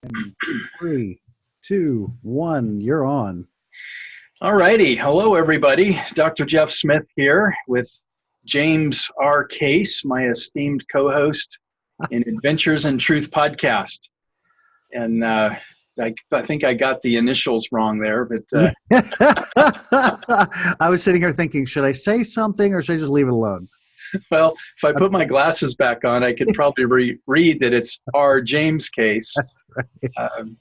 And three, two, one, you're on. All righty. Hello, everybody. Dr. Jeff Smith here with James R. Case, my esteemed co-host in Adventures in Truth podcast. And I think I got the initials wrong there, but I was sitting here thinking, should I say something or should I just leave it alone? well, if I put my glasses back on, I could probably read that it's R. James Case. Right.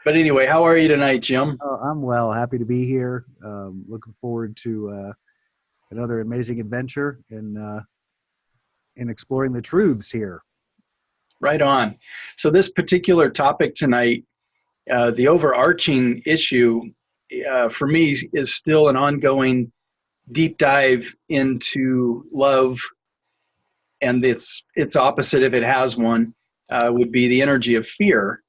But anyway, how are you tonight, Jim? I'm well, happy to be here. Looking forward to another amazing adventure in exploring the truths here. Right on. So this particular topic tonight, the overarching issue for me is still an ongoing deep dive into love, and its opposite, if it has one, would be the energy of fear,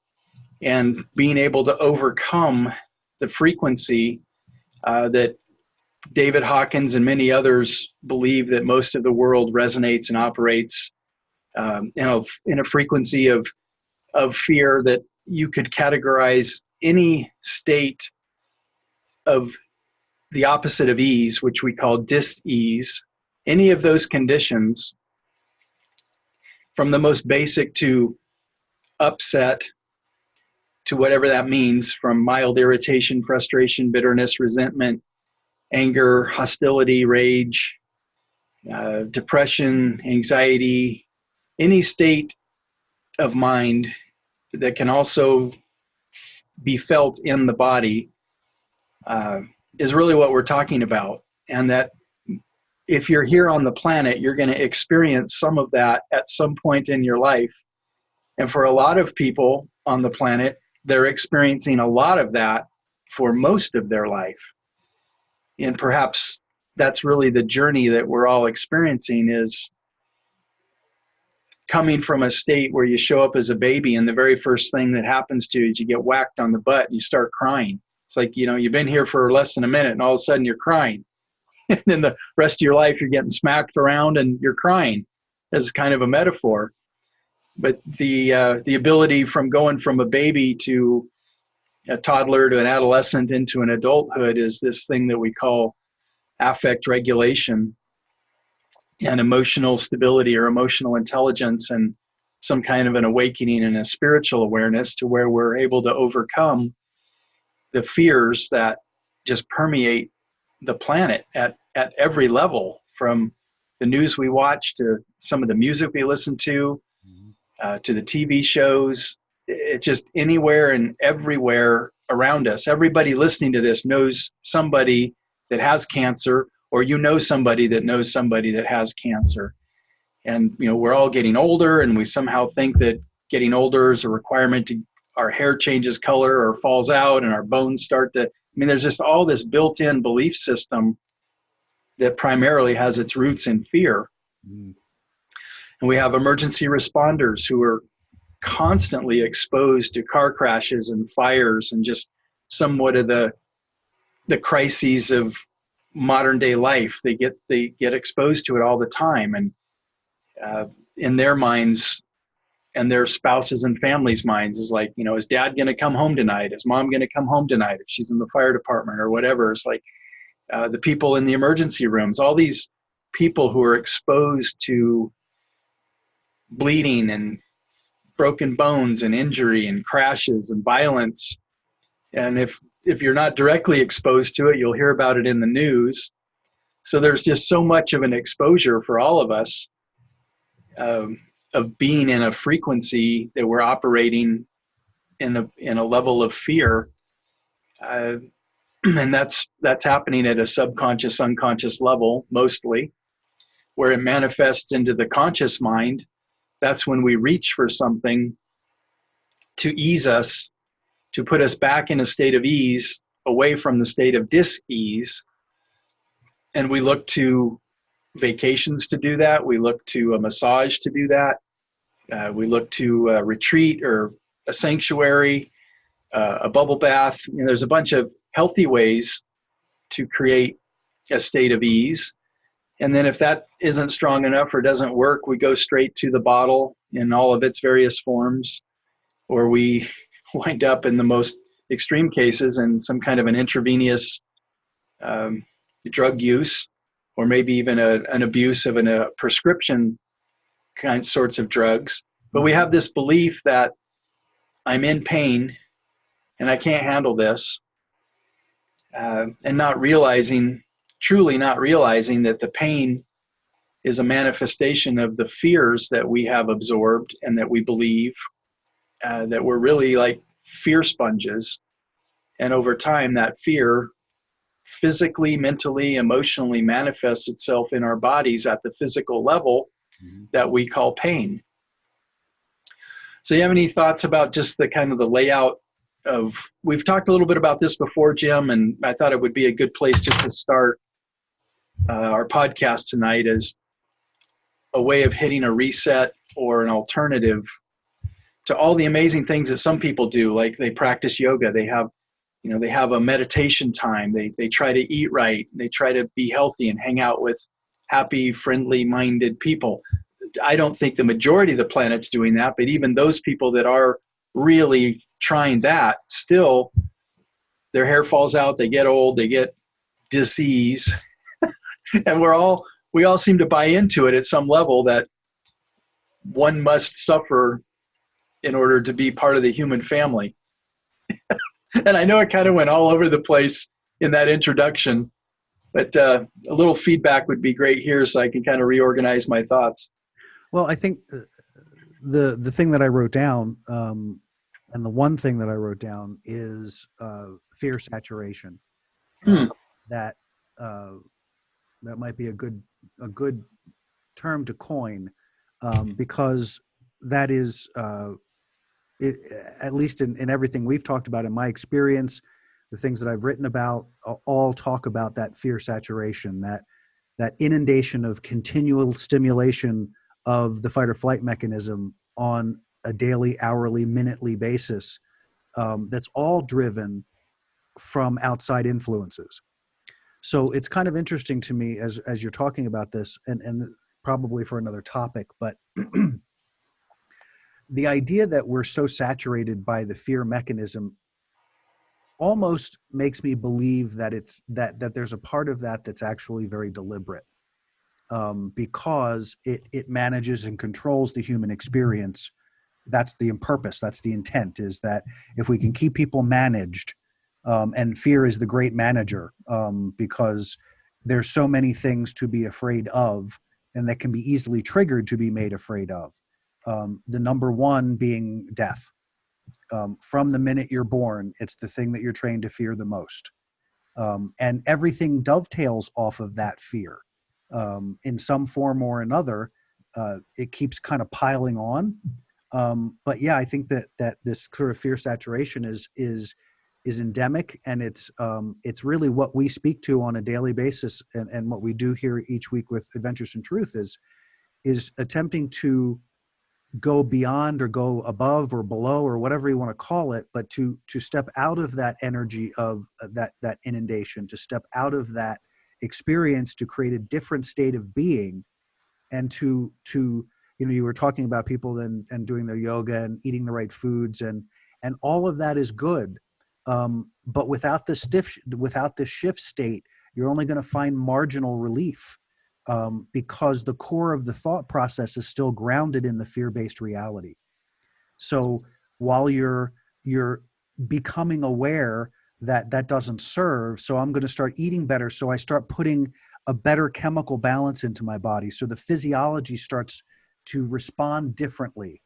and being able to overcome the frequency that David Hawkins and many others believe that most of the world resonates and operates in a frequency of fear that you could categorize any state of the opposite of ease, which we call dis-ease. Any of those conditions, from the most basic to upset, to whatever that means, from mild irritation, frustration, bitterness, resentment, anger, hostility, rage, depression, anxiety, any state of mind that can also be felt in the body is really what we're talking about. And that if you're here on the planet, you're going to experience some of that at some point in your life. And for a lot of people on the planet, they're experiencing a lot of that for most of their life. And perhaps that's really the journey that we're all experiencing, is coming from a state where you show up as a baby and the very first thing that happens to you is you get whacked on the butt and you start crying. It's like, you've been here for less than a minute and all of a sudden you're crying. And then the rest of your life you're getting smacked around and you're crying, as kind of a metaphor. But the ability from going from a baby to a toddler to an adolescent into an adulthood is this thing that we call affect regulation and emotional stability, or emotional intelligence, and some kind of an awakening and a spiritual awareness to where we're able to overcome the fears that just permeate the planet at every level, from the news we watch to some of the music we listen to the TV shows. It's just anywhere and everywhere around us. Everybody listening to this knows somebody that has cancer, or somebody that knows somebody that has cancer. And we're all getting older, and we somehow think that getting older is a requirement to our hair changes color or falls out and our bones start to, there's just all this built-in belief system that primarily has its roots in fear. And we have emergency responders who are constantly exposed to car crashes and fires and just somewhat of the crises of modern day life. They get exposed to it all the time, and in their minds and their spouses and families' minds is like, is dad going to come home tonight? Is mom going to come home tonight if she's in the fire department or whatever? It's like the people in the emergency rooms, all these people who are exposed to bleeding and broken bones and injury and crashes and violence. And if you're not directly exposed to it, you'll hear about it in the news. So there's just so much of an exposure for all of us of being in a frequency that we're operating in a level of fear. And that's happening at a subconscious, unconscious level, mostly. Where it manifests into the conscious mind, that's when we reach for something to ease us, to put us back in a state of ease, away from the state of dis-ease. And we look to vacations to do that. We look to a massage to do that. We look to a retreat or a sanctuary, a bubble bath. There's a bunch of healthy ways to create a state of ease. And then if that isn't strong enough or doesn't work, we go straight to the bottle in all of its various forms. or we wind up in the most extreme cases in some kind of an intravenous drug use, or maybe even an abuse of a prescription kind sorts of drugs. But we have this belief that I'm in pain and I can't handle this, and truly not realizing that the pain is a manifestation of the fears that we have absorbed and that we believe that we're really like fear sponges. And over time, that fear physically, mentally, emotionally manifests itself in our bodies at the physical level that we call pain. So you have any thoughts about just the kind of the layout of, we've talked a little bit about this before, Jim, and I thought it would be a good place just to start our podcast tonight as a way of hitting a reset or an alternative to all the amazing things that some people do. Like they practice yoga, they have a meditation time, they try to eat right, they try to be healthy and hang out with happy, friendly minded people. I don't think the majority of the planet's doing that, but even those people that are really trying that, still their hair falls out, they get old, they get disease. And we all seem to buy into it at some level that one must suffer in order to be part of the human family. And I know it kind of went all over the place in that introduction, but a little feedback would be great here so I can kind of reorganize my thoughts. Well, I think the thing that I wrote down, and the one thing that I wrote down is fear saturation. That might be a good term to coin, because that is at least in everything we've talked about in my experience, the things that I've written about all talk about that fear saturation, that inundation of continual stimulation of the fight or flight mechanism on a daily, hourly, minutely basis, that's all driven from outside influences. So it's kind of interesting to me as you're talking about this, and probably for another topic, but the idea that we're so saturated by the fear mechanism almost makes me believe that that there's a part of that that's actually very deliberate, because it manages and controls the human experience. That's the purpose. That's the intent, is that if we can keep people managed, and fear is the great manager, because there's so many things to be afraid of and that can be easily triggered to be made afraid of. The number one being death. From the minute you're born, it's the thing that you're trained to fear the most. And everything dovetails off of that fear. In some form or another, it keeps kind of piling on. But yeah, I think that this sort of fear saturation is endemic, and it's really what we speak to on a daily basis, and what we do here each week with Adventures in Truth is attempting to go beyond or go above or below or whatever you want to call it, but to step out of that energy of that inundation, to step out of that experience, to create a different state of being, and to you were talking about people and doing their yoga and eating the right foods, and all of that is good, but without the shift state, you're only going to find marginal relief. Because the core of the thought process is still grounded in the fear-based reality. So while you're becoming aware that doesn't serve, so I'm going to start eating better, so I start putting a better chemical balance into my body, so the physiology starts to respond differently.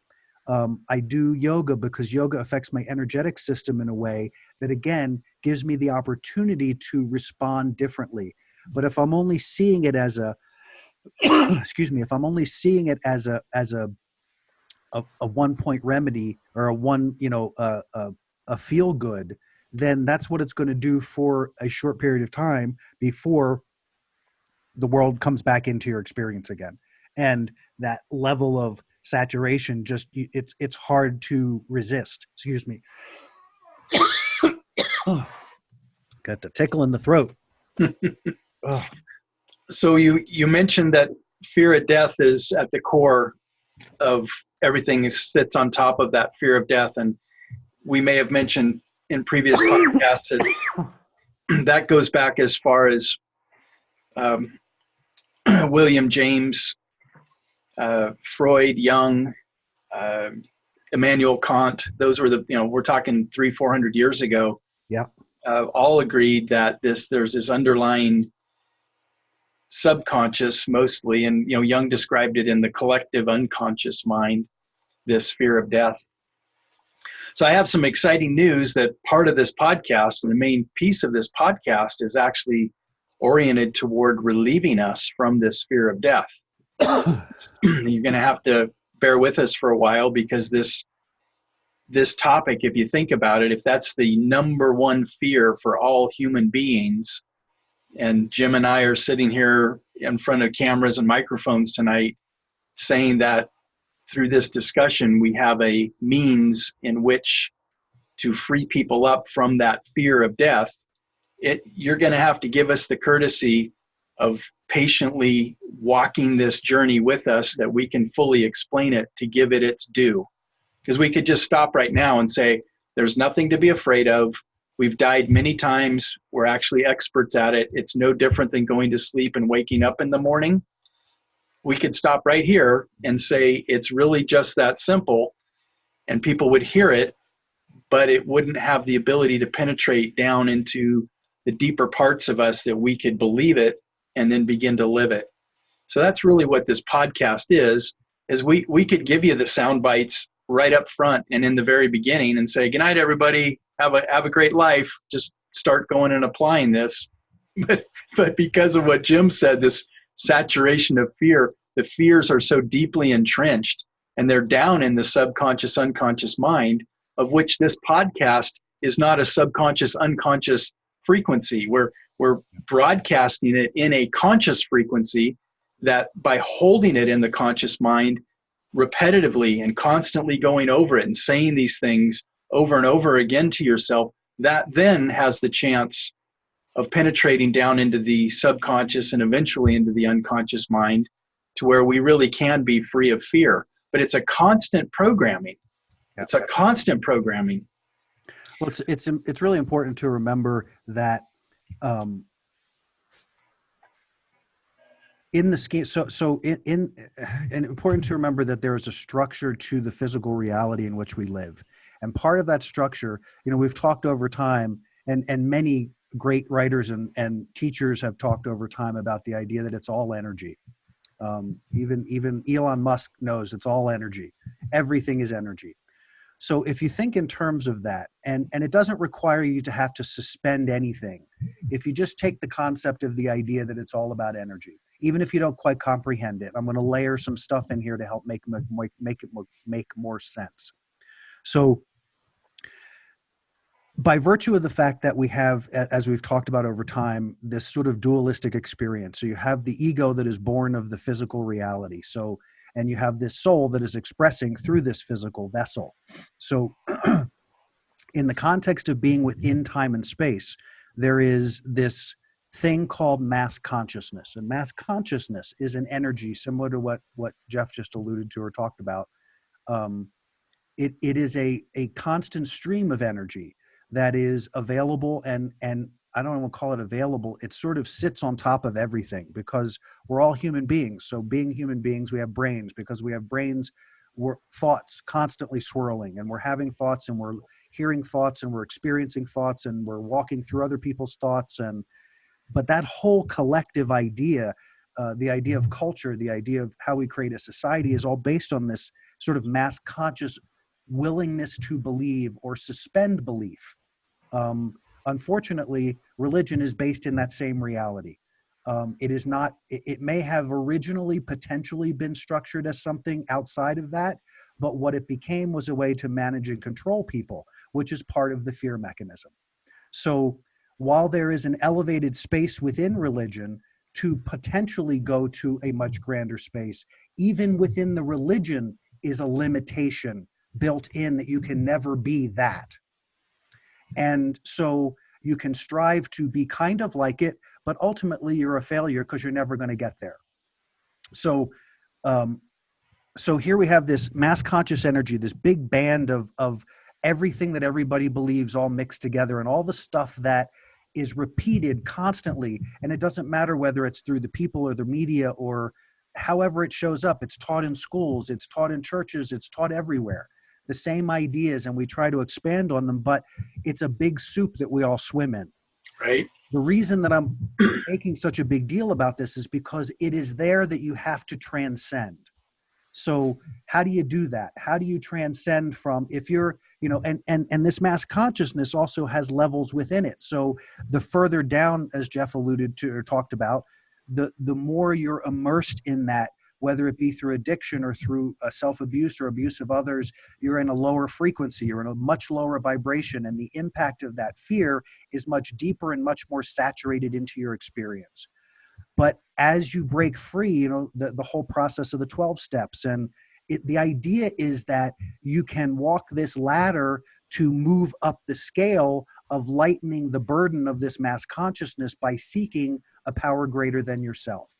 I do yoga because yoga affects my energetic system in a way that, again, gives me the opportunity to respond differently. But if I'm only seeing it as a excuse me, if I'm only seeing it as a 1-point remedy, or a feel good, then that's what it's going to do for a short period of time before the world comes back into your experience again. And that level of saturation, just it's hard to resist. Excuse me. Got the tickle in the throat. So you mentioned that fear of death is at the core of everything sits on top of that fear of death. And we may have mentioned in previous podcasts that that goes back as far as um, William James, Freud, Jung, uh, Immanuel Kant. Those were we're talking 300-400 years ago. Yeah. All agreed that there's this underlying subconscious mostly, and Jung described it in the collective unconscious mind, this fear of death. So I have some exciting news that part of this podcast, and the main piece of this podcast, is actually oriented toward relieving us from this fear of death. You're going to have to bear with us for a while, because this topic, if you think about it, if that's the number one fear for all human beings, and Jim and I are sitting here in front of cameras and microphones tonight saying that through this discussion we have a means in which to free people up from that fear of death, you're going to have to give us the courtesy of patiently walking this journey with us, that we can fully explain it, to give it its due. Because we could just stop right now and say, there's nothing to be afraid of. We've died many times. We're actually experts at it. It's no different than going to sleep and waking up in the morning. We could stop right here and say, it's really just that simple. And people would hear it, but it wouldn't have the ability to penetrate down into the deeper parts of us, that we could believe it and then begin to live it. So that's really what this podcast is we could give you the sound bites right up front and in the very beginning and say, good night, everybody. Have a great life. Just start going and applying this. But because of what Jim said, this saturation of fear, the fears are so deeply entrenched, and they're down in the subconscious, unconscious mind, of which this podcast is not a subconscious, unconscious frequency. We're broadcasting it in a conscious frequency, that by holding it in the conscious mind repetitively and constantly going over it and saying these things over and over again to yourself, that then has the chance of penetrating down into the subconscious and eventually into the unconscious mind, to where we really can be free of fear. But it's a constant programming. It's a constant programming. Well, it's really important to remember that in the scheme, and important to remember that there is a structure to the physical reality in which we live. And part of that structure, we've talked over time, and many great writers and teachers have talked over time about the idea that it's all energy. Even Elon Musk knows it's all energy. Everything is energy. So if you think in terms of that, and it doesn't require you to have to suspend anything, if you just take the concept of the idea that it's all about energy, even if you don't quite comprehend it, I'm going to layer some stuff in here to help make it make more sense. So by virtue of the fact that we have, as we've talked about over time, this sort of dualistic experience. So you have the ego that is born of the physical reality. So, and you have this soul that is expressing through this physical vessel. So in the context of being within time and space, there is this thing called mass consciousness. And mass consciousness is an energy similar to what Jeff just alluded to or talked about. It is a constant stream of energy that is available, and I don't want to call it available. It sort of sits on top of everything, because we're all human beings. So being human beings, we have brains. Because we have brains, we're thoughts constantly swirling, and we're having thoughts, and we're hearing thoughts, and we're experiencing thoughts, and we're walking through other people's thoughts. But that whole collective idea, the idea of culture, the idea of how we create a society, is all based on this sort of mass conscious willingness to believe or suspend belief. Unfortunately, religion is based in that same reality. It is not, it may have originally potentially been structured as something outside of that, but what it became was a way to manage and control people, which is part of the fear mechanism. So while there is an elevated space within religion to potentially go to a much grander space, even within the religion is a limitation built in that you can never be that. And so you can strive to be kind of like it, but ultimately you're a failure because you're never going to get there. So So here we have this mass conscious energy, this big band of everything that everybody believes all mixed together, and all the stuff that is repeated constantly. And it doesn't matter whether it's through the people or the media or however it shows up. It's taught in schools, it's taught in churches, it's taught everywhere. The same ideas, and we try to expand on them, but it's a big soup that we all swim in. Right. The reason that I'm making such a big deal about this is because it is there that you have to transcend. So how do you do that? How do you transcend from, if you're, and this mass consciousness also has levels within it. So the further down, as Jeff alluded to or talked about, the more you're immersed in that, whether it be through addiction or through self-abuse or abuse of others, you're in a lower frequency, you're in a much lower vibration, and the impact of that fear is much deeper and much more saturated into your experience. But as you break free, the whole process of the 12 steps, and the idea is that you can walk this ladder to move up the scale of lightening the burden of this mass consciousness by seeking a power greater than yourself.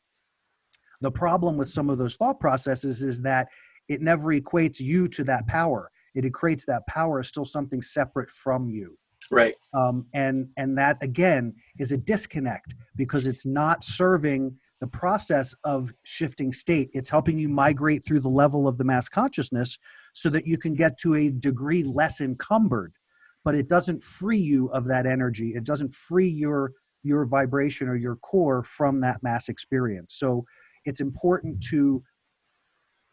The problem with some of those thought processes is that it never equates you to that power. It equates that power as still something separate from you. Right. And that, again, is a disconnect because it's not serving the process of shifting state. It's helping you migrate through the level of the mass consciousness so that you can get to a degree less encumbered, but it doesn't free you of that energy. It doesn't free your vibration or your core from that mass experience. So it's important to,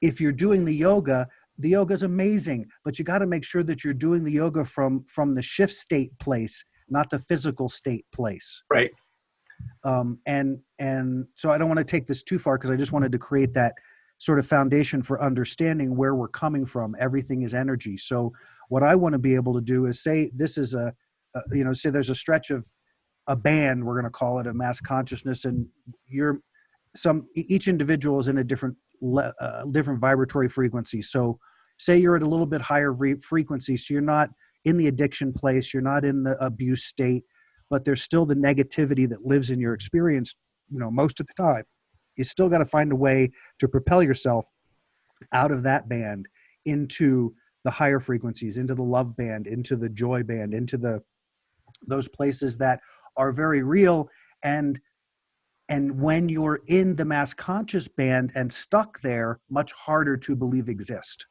if you're doing the yoga is amazing, but you got to make sure that you're doing the yoga from the shift state place, not the physical state place. Right. And so I don't want to take this too far because I just wanted to create that sort of foundation for understanding where we're coming from. Everything is energy. So what I want to be able to do is say this is say there's a stretch of a band, we're going to call it a mass consciousness, and each individual is in a different vibratory frequency. So say you're at a little bit higher frequency, so you're not in the addiction place, you're not in the abuse state, but there's still the negativity that lives in your experience, most of the time. You still got to find a way to propel yourself out of that band into the higher frequencies, into the love band, into the joy band, into those places that are very real. And when you're in the mass conscious band and stuck there, much harder to believe exist.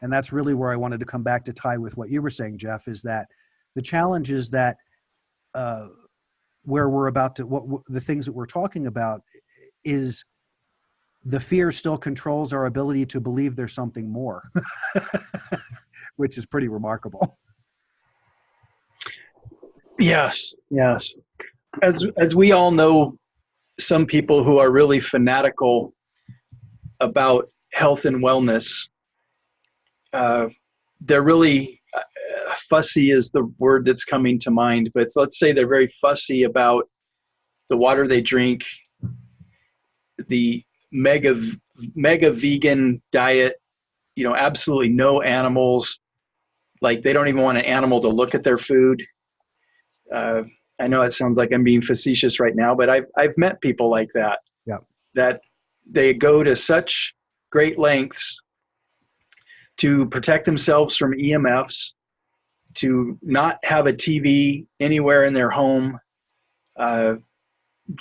And that's really where I wanted to come back to tie with what you were saying, Jeff, is that the challenge is that where we're about to, the things that we're talking about is the fear still controls our ability to believe there's something more, which is pretty remarkable. Yes. As we all know, some people who are really fanatical about health and wellness, they're really fussy is the word that's coming to mind, but let's say they're very fussy about the water they drink, the mega vegan diet, absolutely no animals. Like they don't even want an animal to look at their food. I know it sounds like I'm being facetious right now, but I've met people like that. Yeah. That they go to such great lengths to protect themselves from EMFs, to not have a TV anywhere in their home,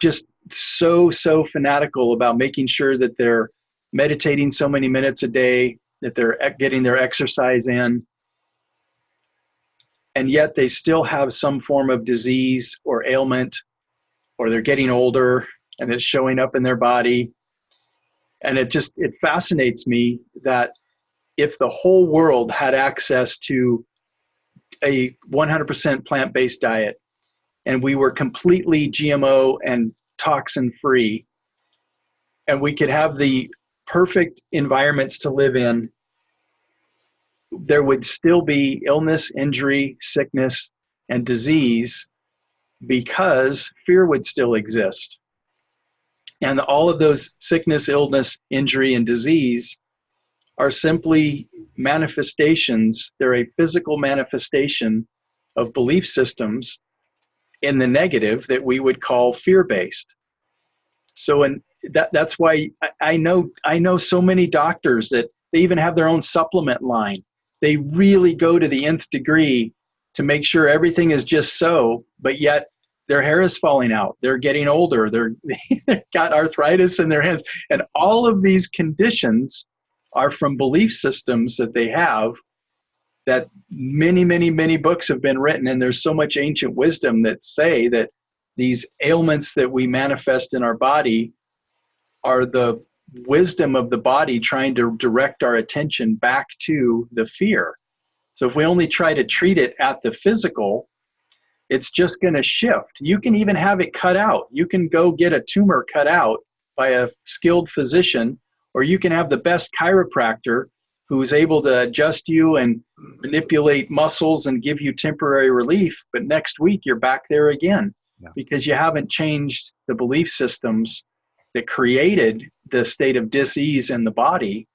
just so fanatical about making sure that they're meditating so many minutes a day, that they're getting their exercise in. And yet they still have some form of disease or ailment, or they're getting older and it's showing up in their body. And it fascinates me that if the whole world had access to a 100% plant-based diet and we were completely GMO and toxin free, and we could have the perfect environments to live in, there would still be illness, injury, sickness, and disease because fear would still exist. And all of those sickness, illness, injury, and disease are simply manifestations. They're a physical manifestation of belief systems in the negative that we would call fear-based. So that's why I know so many doctors that they even have their own supplement line. They really go to the nth degree to make sure everything is just so, but yet their hair is falling out. They're getting older. They've got arthritis in their hands. And all of these conditions are from belief systems that they have, that many, many, many books have been written. And there's so much ancient wisdom that say that these ailments that we manifest in our body are the wisdom of the body trying to direct our attention back to the fear. So if we only try to treat it at the physical, it's just going to shift. You can even have it cut out. You can go get a tumor cut out by a skilled physician, or you can have the best chiropractor who's able to adjust you and manipulate muscles and give you temporary relief. But next week, you're back there again, because you haven't changed the belief systems that created the state of dis-ease in the body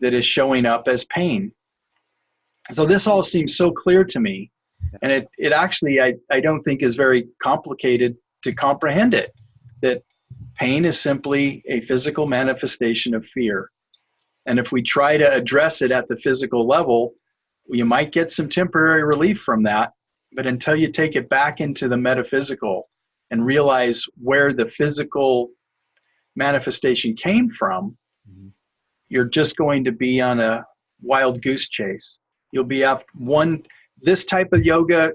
that is showing up as pain. So this all seems so clear to me. And it actually, I don't think is very complicated to comprehend it, that pain is simply a physical manifestation of fear. And if we try to address it at the physical level, you might get some temporary relief from that. But until you take it back into the metaphysical and realize where the physical manifestation came from, you're just going to be on a wild goose chase. You'll be up this type of yoga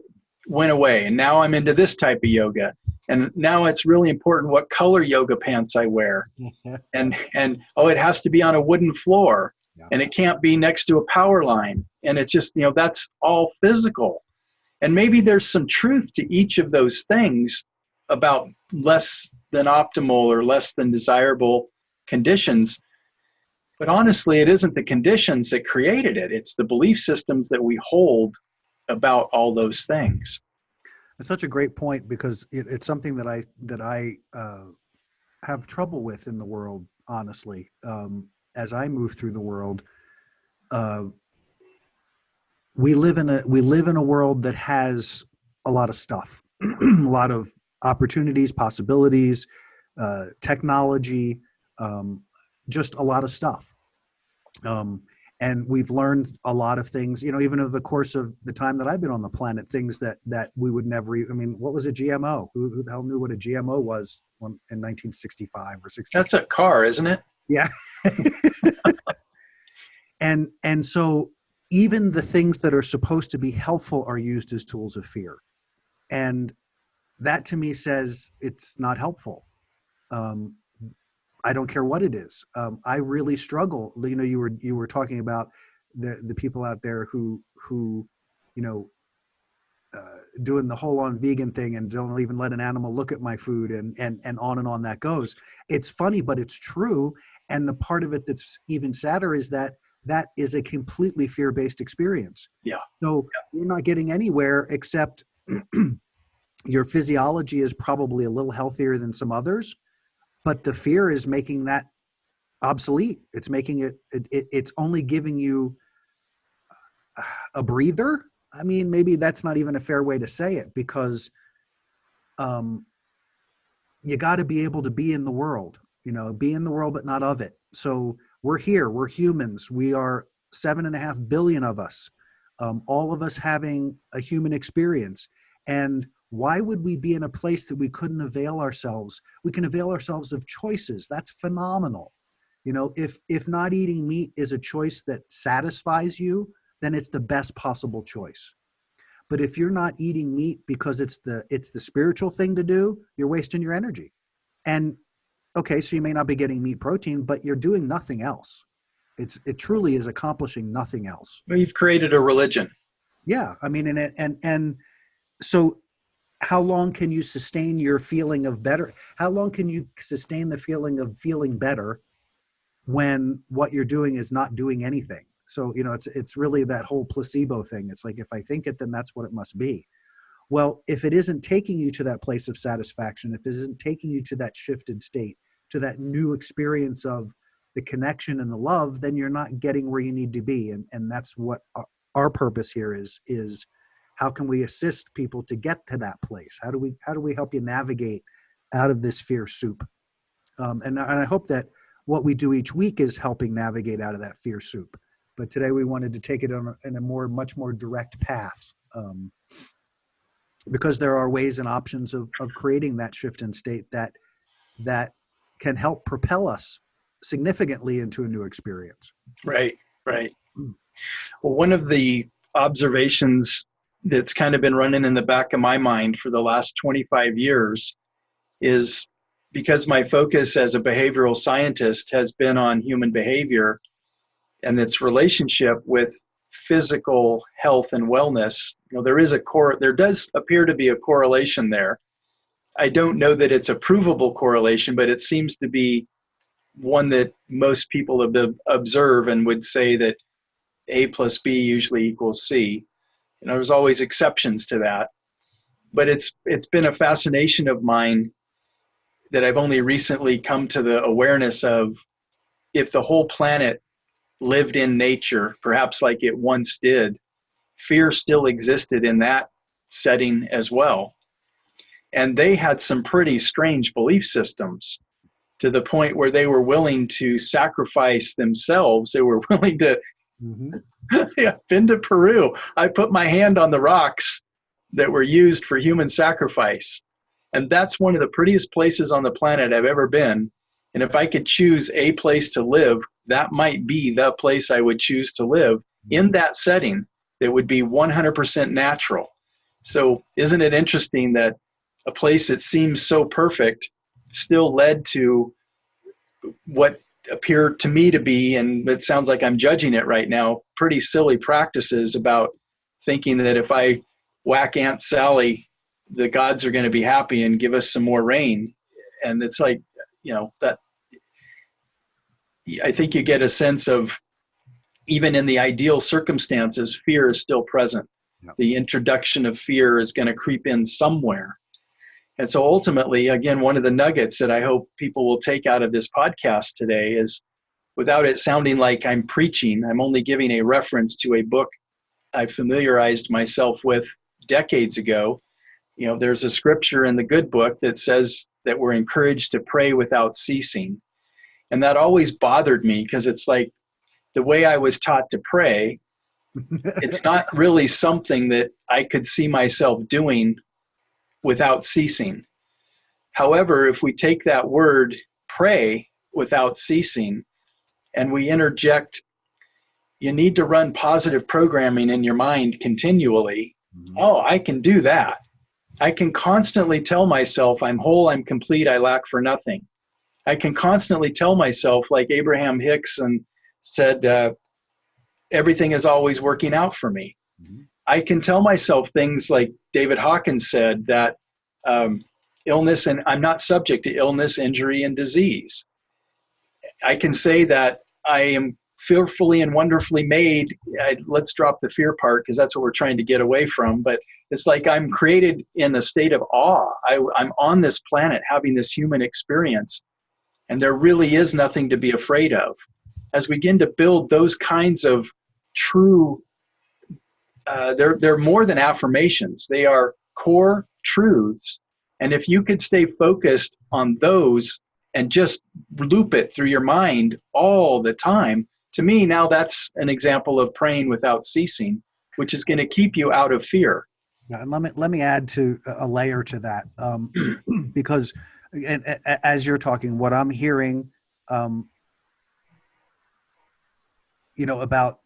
went away, and now I'm into this type of yoga. And now it's really important what color yoga pants I wear. and it has to be on a wooden floor, and it can't be next to a power line. And it's just, that's all physical. And maybe there's some truth to each of those things about less than optimal or less than desirable conditions. But honestly, it isn't the conditions that created it. It's the belief systems that we hold about all those things. It's such a great point, because it's something that I have trouble with in the world, honestly. As I move through the world, we live in a world that has a lot of stuff, a lot of opportunities, possibilities, technology, just a lot of stuff. And we've learned a lot of things, even over the course of the time that I've been on the planet, things that we would never, what was a GMO? Who the hell knew what a GMO was in 1965 or 60? That's a car, isn't it? Yeah. And so even the things that are supposed to be helpful are used as tools of fear. And that to me says it's not helpful. I don't care what it is. I really struggle. You were talking about the people out there who doing the whole on vegan thing and don't even let an animal look at my food, and on that goes. It's funny, but it's true. And the part of it that's even sadder is that is a completely fear-based experience. Yeah. So you're not getting anywhere, except your physiology is probably a little healthier than some others. But the fear is making that obsolete. It's making it's only giving you a breather. I mean, maybe that's not even a fair way to say it, because you got to be able to be in the world, be in the world, but not of it. So we're here, we're humans. We are 7.5 billion of us, all of us having a human experience. And why would we be in a place that we couldn't avail ourselves? We can avail ourselves of choices. That's phenomenal. If not eating meat is a choice that satisfies you, then it's the best possible choice. But if you're not eating meat because it's the spiritual thing to do, you're wasting your energy. And okay, so you may not be getting meat protein, but you're doing nothing else. It truly is accomplishing nothing else. Well, you've created a religion. Yeah, I mean, and so how long can you sustain your feeling of better? How long can you sustain the feeling of feeling better when what you're doing is not doing anything? So, it's really that whole placebo thing. It's like, if I think it, then that's what it must be. Well, if it isn't taking you to that place of satisfaction, if it isn't taking you to that shifted state, to that new experience of the connection and the love, then you're not getting where you need to be. And that's what our purpose here is how can we assist people to get to that place? How do we help you navigate out of this fear soup? And I hope that what we do each week is helping navigate out of that fear soup. But today we wanted to take it in a much more direct path, because there are ways and options of creating that shift in state that can help propel us significantly into a new experience. Right, right. Well, one of the observations that's kind of been running in the back of my mind for the last 25 years is, because my focus as a behavioral scientist has been on human behavior and its relationship with physical health and wellness. There does appear to be a correlation there. I don't know that it's a provable correlation, but it seems to be one that most people observe and would say that A plus B usually equals C. There's always exceptions to that. But it's been a fascination of mine that I've only recently come to the awareness of. If the whole planet lived in nature, perhaps like it once did, fear still existed in that setting as well. And they had some pretty strange belief systems, to the point where they were willing to sacrifice themselves. They were willing to, yeah, been to Peru. I put my hand on the rocks that were used for human sacrifice. And that's one of the prettiest places on the planet I've ever been. And if I could choose a place to live, that might be the place I would choose to live, in that setting that would be 100% natural. So isn't it interesting that a place that seems so perfect still led to what appeared to me to be, and it sounds like I'm judging it right now, pretty silly practices about thinking that if I whack Aunt Sally, the gods are going to be happy and give us some more rain. And it's like, that I think you get a sense of, even in the ideal circumstances, fear is still present. Yep. The introduction of fear is going to creep in somewhere. And so ultimately, again, one of the nuggets that I hope people will take out of this podcast today is, without it sounding like I'm preaching, I'm only giving a reference to a book I familiarized myself with decades ago. There's a scripture in the good book that says that we're encouraged to pray without ceasing. And that always bothered me, because it's like, the way I was taught to pray, it's not really something that I could see myself doing without ceasing. However, if we take that word pray without ceasing and we interject, you need to run positive programming in your mind continually. Oh, I can do that. I can constantly tell myself I'm whole, I'm complete, I lack for nothing. I can constantly tell myself, like Abraham Hicks said, everything is always working out for me. I can tell myself things like David Hawkins said, that illness, and I'm not subject to illness, injury, and disease. I can say that I am fearfully and wonderfully made. Let's drop the fear part, because that's what we're trying to get away from. But it's like I'm created in a state of awe. I'm on this planet having this human experience, and there really is nothing to be afraid of. As we begin to build those kinds of true, they're more than affirmations. They are core truths. And if you could stay focused on those and just loop it through your mind all the time, to me, now that's an example of praying without ceasing, which is going to keep you out of fear. Yeah, and let me add to a layer to that, because as you're talking, what I'm hearing, about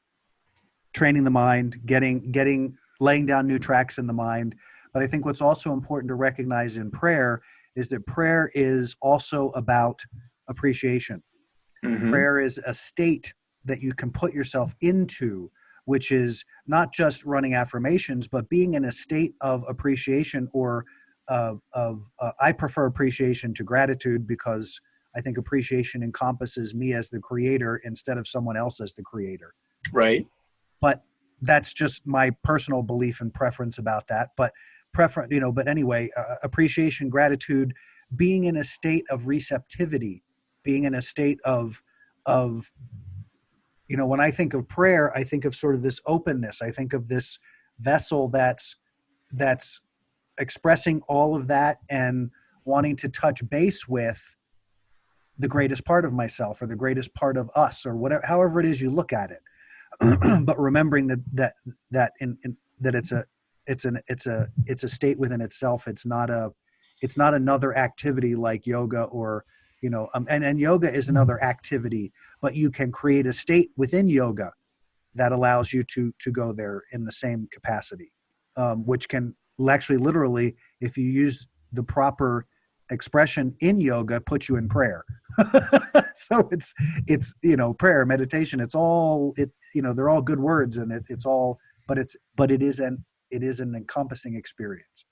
training the mind, laying down new tracks in the mind. But I think what's also important to recognize in prayer is that prayer is also about appreciation. Mm-hmm. Prayer is a state that you can put yourself into, which is not just running affirmations, but being in a state of appreciation, or I prefer appreciation to gratitude, because I think appreciation encompasses me as the creator instead of someone else as the creator. Right. But that's just my personal belief and preference about that. But anyway, appreciation, gratitude, being in a state of receptivity, being in a state of when I think of prayer, I think of sort of this openness. I think of this vessel that's expressing all of that and wanting to touch base with the greatest part of myself or the greatest part of us or whatever, however it is you look at it. But remembering that it's a state within itself. It's not another activity like yoga or, and yoga is another activity, but you can create a state within yoga that allows you to go there in the same capacity, which can actually literally, if you use the proper expression in yoga, put you in prayer. So it's prayer, meditation, they're all good words, and it's all, but it is an encompassing experience.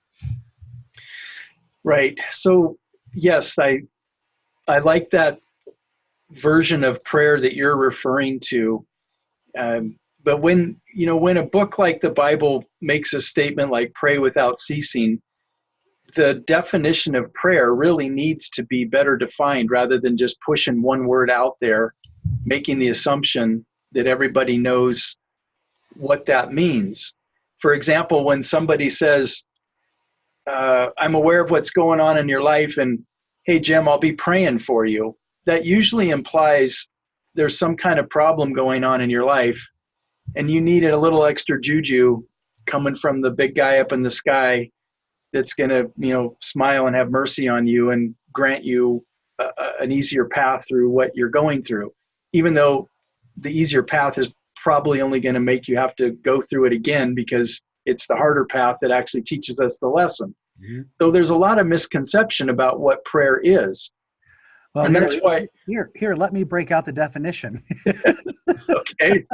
Right. So yes, I like that version of prayer that you're referring to. But when a book like the Bible makes a statement like pray without ceasing, the definition of prayer really needs to be better defined rather than just pushing one word out there, making the assumption that everybody knows what that means. For example, when somebody says, I'm aware of what's going on in your life, and hey, Jim, I'll be praying for you, that usually implies there's some kind of problem going on in your life, and you needed a little extra juju coming from the big guy up in the sky that's going to, smile and have mercy on you and grant you an easier path through what you're going through, even though the easier path is probably only going to make you have to go through it again because it's the harder path that actually teaches us the lesson. Mm-hmm. So there's a lot of misconception about what prayer is. Well, and that's why here, let me break out the definition. Okay.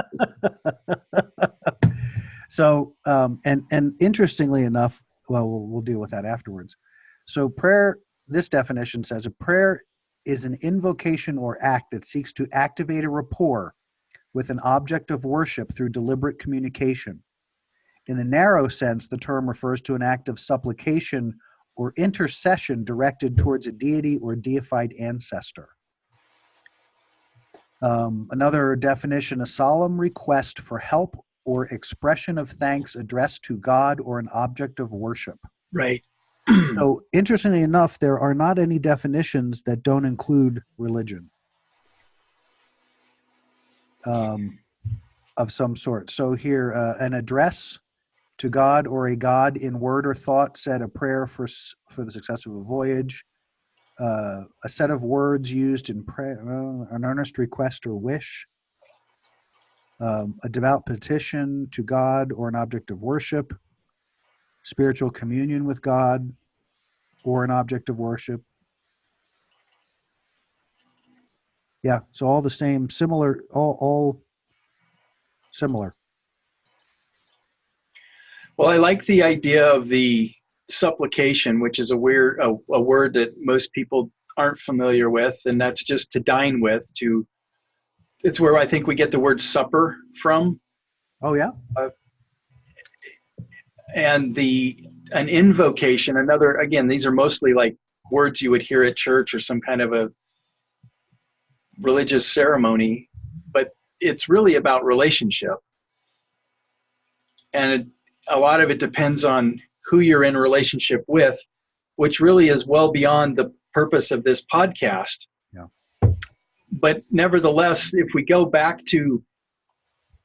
So, and interestingly enough, well, we'll deal with that afterwards. So prayer, this definition says a prayer is an invocation or act that seeks to activate a rapport with an object of worship through deliberate communication. In the narrow sense, the term refers to an act of supplication or intercession directed towards a deity or deified ancestor. Another definition, a solemn request for help or expression of thanks addressed to God or an object of worship. Right. So, interestingly enough, there are not any definitions that don't include religion of some sort. So here, an address to God or a God in word or thought said, a prayer for the success of a voyage, a set of words used in prayer, an earnest request or wish, a devout petition to God or an object of worship, spiritual communion with God or an object of worship. Yeah, so all the same, similar, all similar. Well, I like the idea of the supplication, which is a word that most people aren't familiar with, and that's just to dine with. It's where I think we get the word supper from. Oh yeah. And an invocation, again, these are mostly like words you would hear at church or some kind of a religious ceremony, but it's really about relationship. And a lot of it depends on who you're in relationship with, which really is well beyond the purpose of this podcast. Yeah. But nevertheless, if we go back to,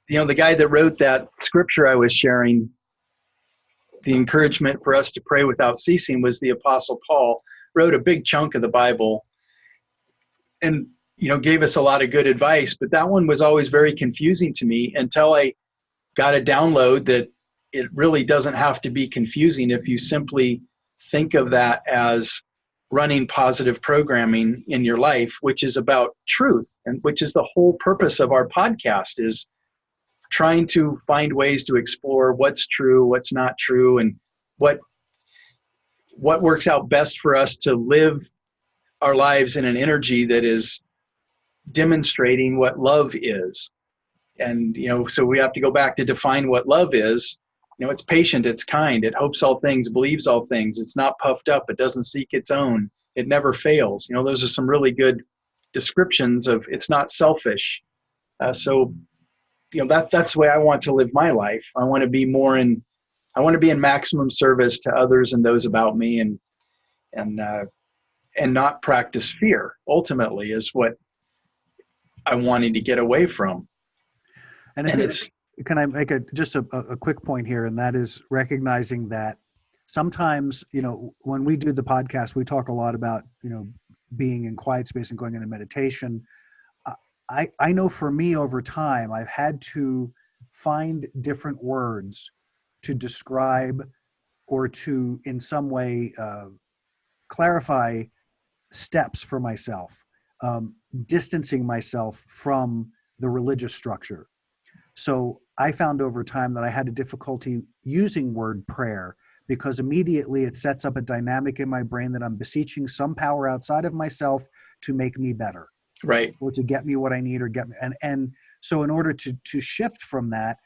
the guy that wrote that scripture I was sharing, the encouragement for us to pray without ceasing was the Apostle Paul, wrote a big chunk of the Bible and, gave us a lot of good advice. But that one was always very confusing to me until I got a download that it really doesn't have to be confusing if you simply think of that as running positive programming in your life, which is about truth, and which is the whole purpose of our podcast, is trying to find ways to explore what's true, what's not true, and what works out best for us to live our lives in an energy that is demonstrating what love is. And, so we have to go back to define what love is. It's patient, it's kind, it hopes all things, believes all things, it's not puffed up, it doesn't seek its own, it never fails. Those are some really good descriptions of it's not selfish. That's the way I want to live my life. I want to be in maximum service to others and those about me, and and not practice fear, ultimately, is what I'm wanting to get away from. And I think, can I make just a quick point here? And that is recognizing that sometimes, when we do the podcast, we talk a lot about, being in quiet space and going into meditation. I know for me over time, I've had to find different words to describe or to in some way clarify steps for myself, distancing myself from the religious structure. So I found over time that I had a difficulty using word prayer because immediately it sets up a dynamic in my brain that I'm beseeching some power outside of myself to make me better. Right. Or to get me what I need or get me. And so in order to shift from that,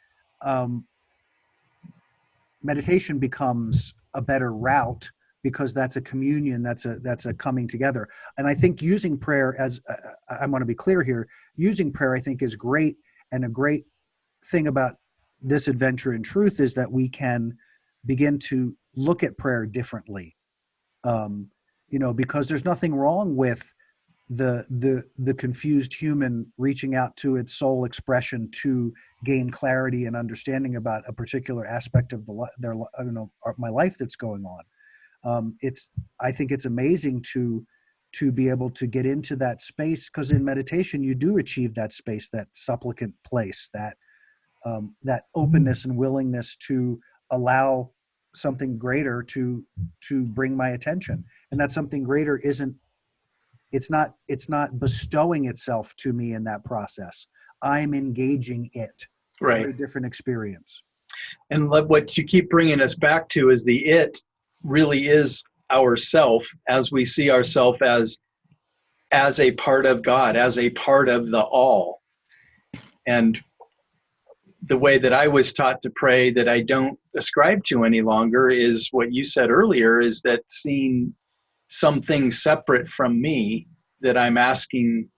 meditation becomes a better route because that's a communion, that's a coming together. And I think using prayer as, I want to be clear here, using prayer I think is great. And a great thing about this adventure in truth is that we can begin to look at prayer differently. Because there's nothing wrong with the confused human reaching out to its soul expression to gain clarity and understanding about a particular aspect of my life that's going on. I think it's amazing to be able to get into that space, because in meditation you do achieve that space, that supplicant place, that openness and willingness to allow something greater to bring my attention. And that something greater it's not bestowing itself to me in that process. I'm engaging it. Right. Very different experience. And what you keep bringing us back to is the it really is ourself, as we see ourself as a part of God, as a part of the all. And the way that I was taught to pray that I don't ascribe to any longer is what you said earlier, is that seeing something separate from me, that I'm asking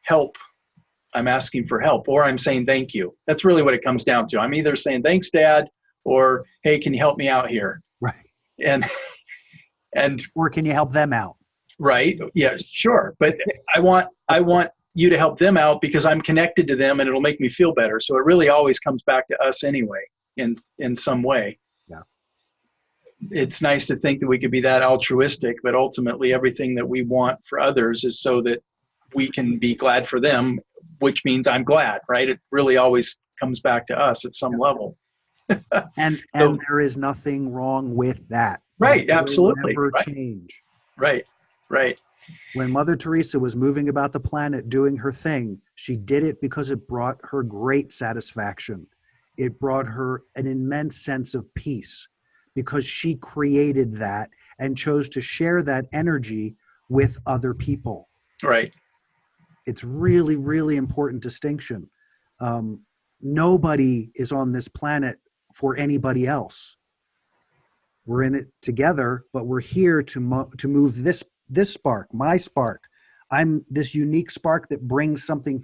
help. I'm asking for help, or I'm saying thank you. That's really what it comes down to. I'm either saying thanks, Dad, or hey, can you help me out here? Right. And or can you help them out? Right. Yeah, sure. But I want you to help them out because I'm connected to them and it'll make me feel better. So it really always comes back to us anyway, in some way. Yeah. It's nice to think that we could be that altruistic, but ultimately everything that we want for others is so that we can be glad for them, which means I'm glad, right? It really always comes back to us at some level. and there is nothing wrong with that. Right. Absolutely. Never change. Right. Right. When Mother Teresa was moving about the planet doing her thing, she did it because it brought her great satisfaction. It brought her an immense sense of peace because she created that and chose to share that energy with other people. Right. It's really, really important distinction. Nobody is on this planet for anybody else. We're in it together, but we're here to move this spark, my spark. I'm this unique spark that brings something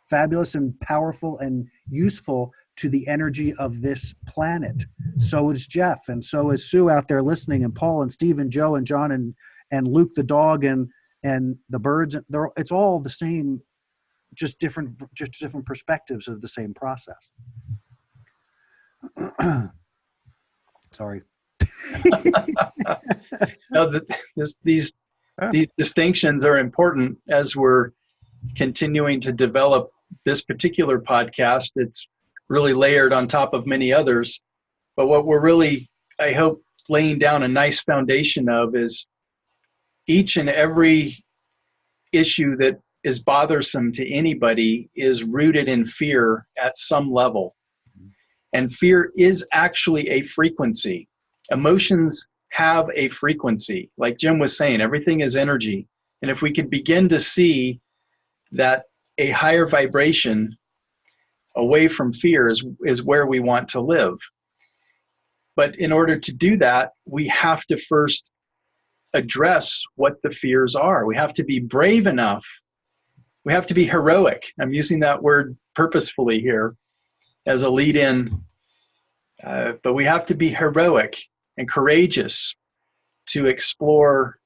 fabulous and powerful and useful to the energy of this planet. So is Jeff, and so is Sue out there listening, and Paul and Steve and Joe and John and Luke the dog and the birds. It's all the same, just different perspectives of the same process. Sorry. No, these distinctions are important as we're continuing to develop this particular podcast. It's really layered on top of many others. But what we're really, I hope, laying down a nice foundation of is each and every issue that is bothersome to anybody is rooted in fear at some level. And fear is actually a frequency. Emotions have a frequency. Like Jim was saying, everything is energy. And if we could begin to see that a higher vibration away from fear is where we want to live. But in order to do that, we have to first address what the fears are. We have to be brave enough. We have to be heroic. I'm using that word purposefully here as a lead-in. But we have to be heroic and courageous to explore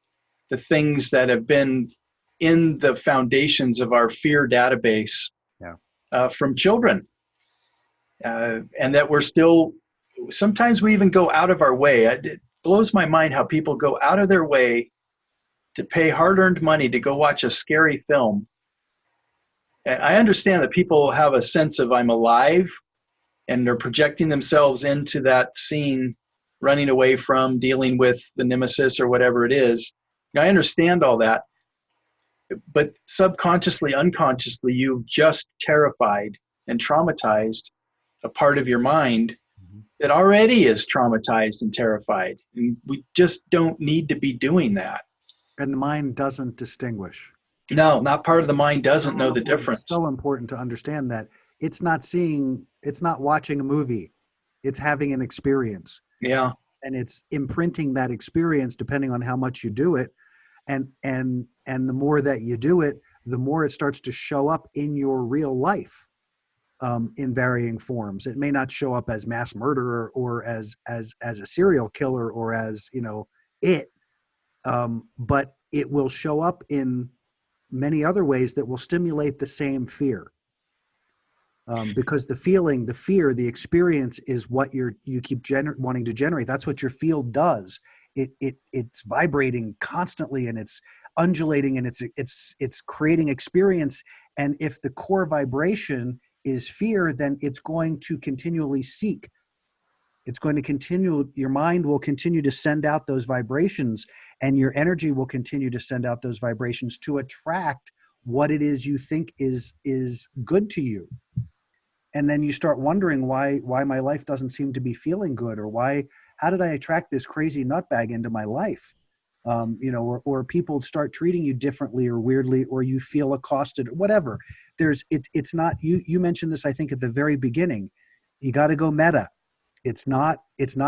the things that have been in the foundations of our fear database Yeah. from children. And that we're still, sometimes we even go out of our way. It blows my mind how people go out of their way to pay hard-earned money to go watch a scary film. And I understand that people have a sense of I'm alive, and they're projecting themselves into that scene, running away from, dealing with the nemesis or whatever it is. Now, I understand all that, but subconsciously, unconsciously, you've just terrified and traumatized a part of your mind that already is traumatized and terrified. And we just don't need to be doing that. And the mind doesn't distinguish. No, not part of the mind doesn't know the difference. It's so important to understand that it's not watching a movie. It's having an experience. Yeah. And it's imprinting that experience depending on how much you do it. And the more that you do it, the more it starts to show up in your real life, in varying forms. It may not show up as mass murderer or as a serial killer or as, but it will show up in many other ways that will stimulate the same fear. Because the fear, the experience is what you keep wanting to generate. That's what your field does. It's vibrating constantly, and it's undulating, and it's creating experience. And if the core vibration is fear, then it's going to continually seek. It's going to continue, your mind will continue to send out those vibrations, and your energy will continue to send out those vibrations to attract what it is you think is good to you. And then you start wondering why my life doesn't seem to be feeling good, or how did I attract this crazy nutbag into my life? Or people start treating you differently or weirdly, or you feel accosted, or whatever. It's not, you mentioned this, I think, at the very beginning. You got to go meta. It's not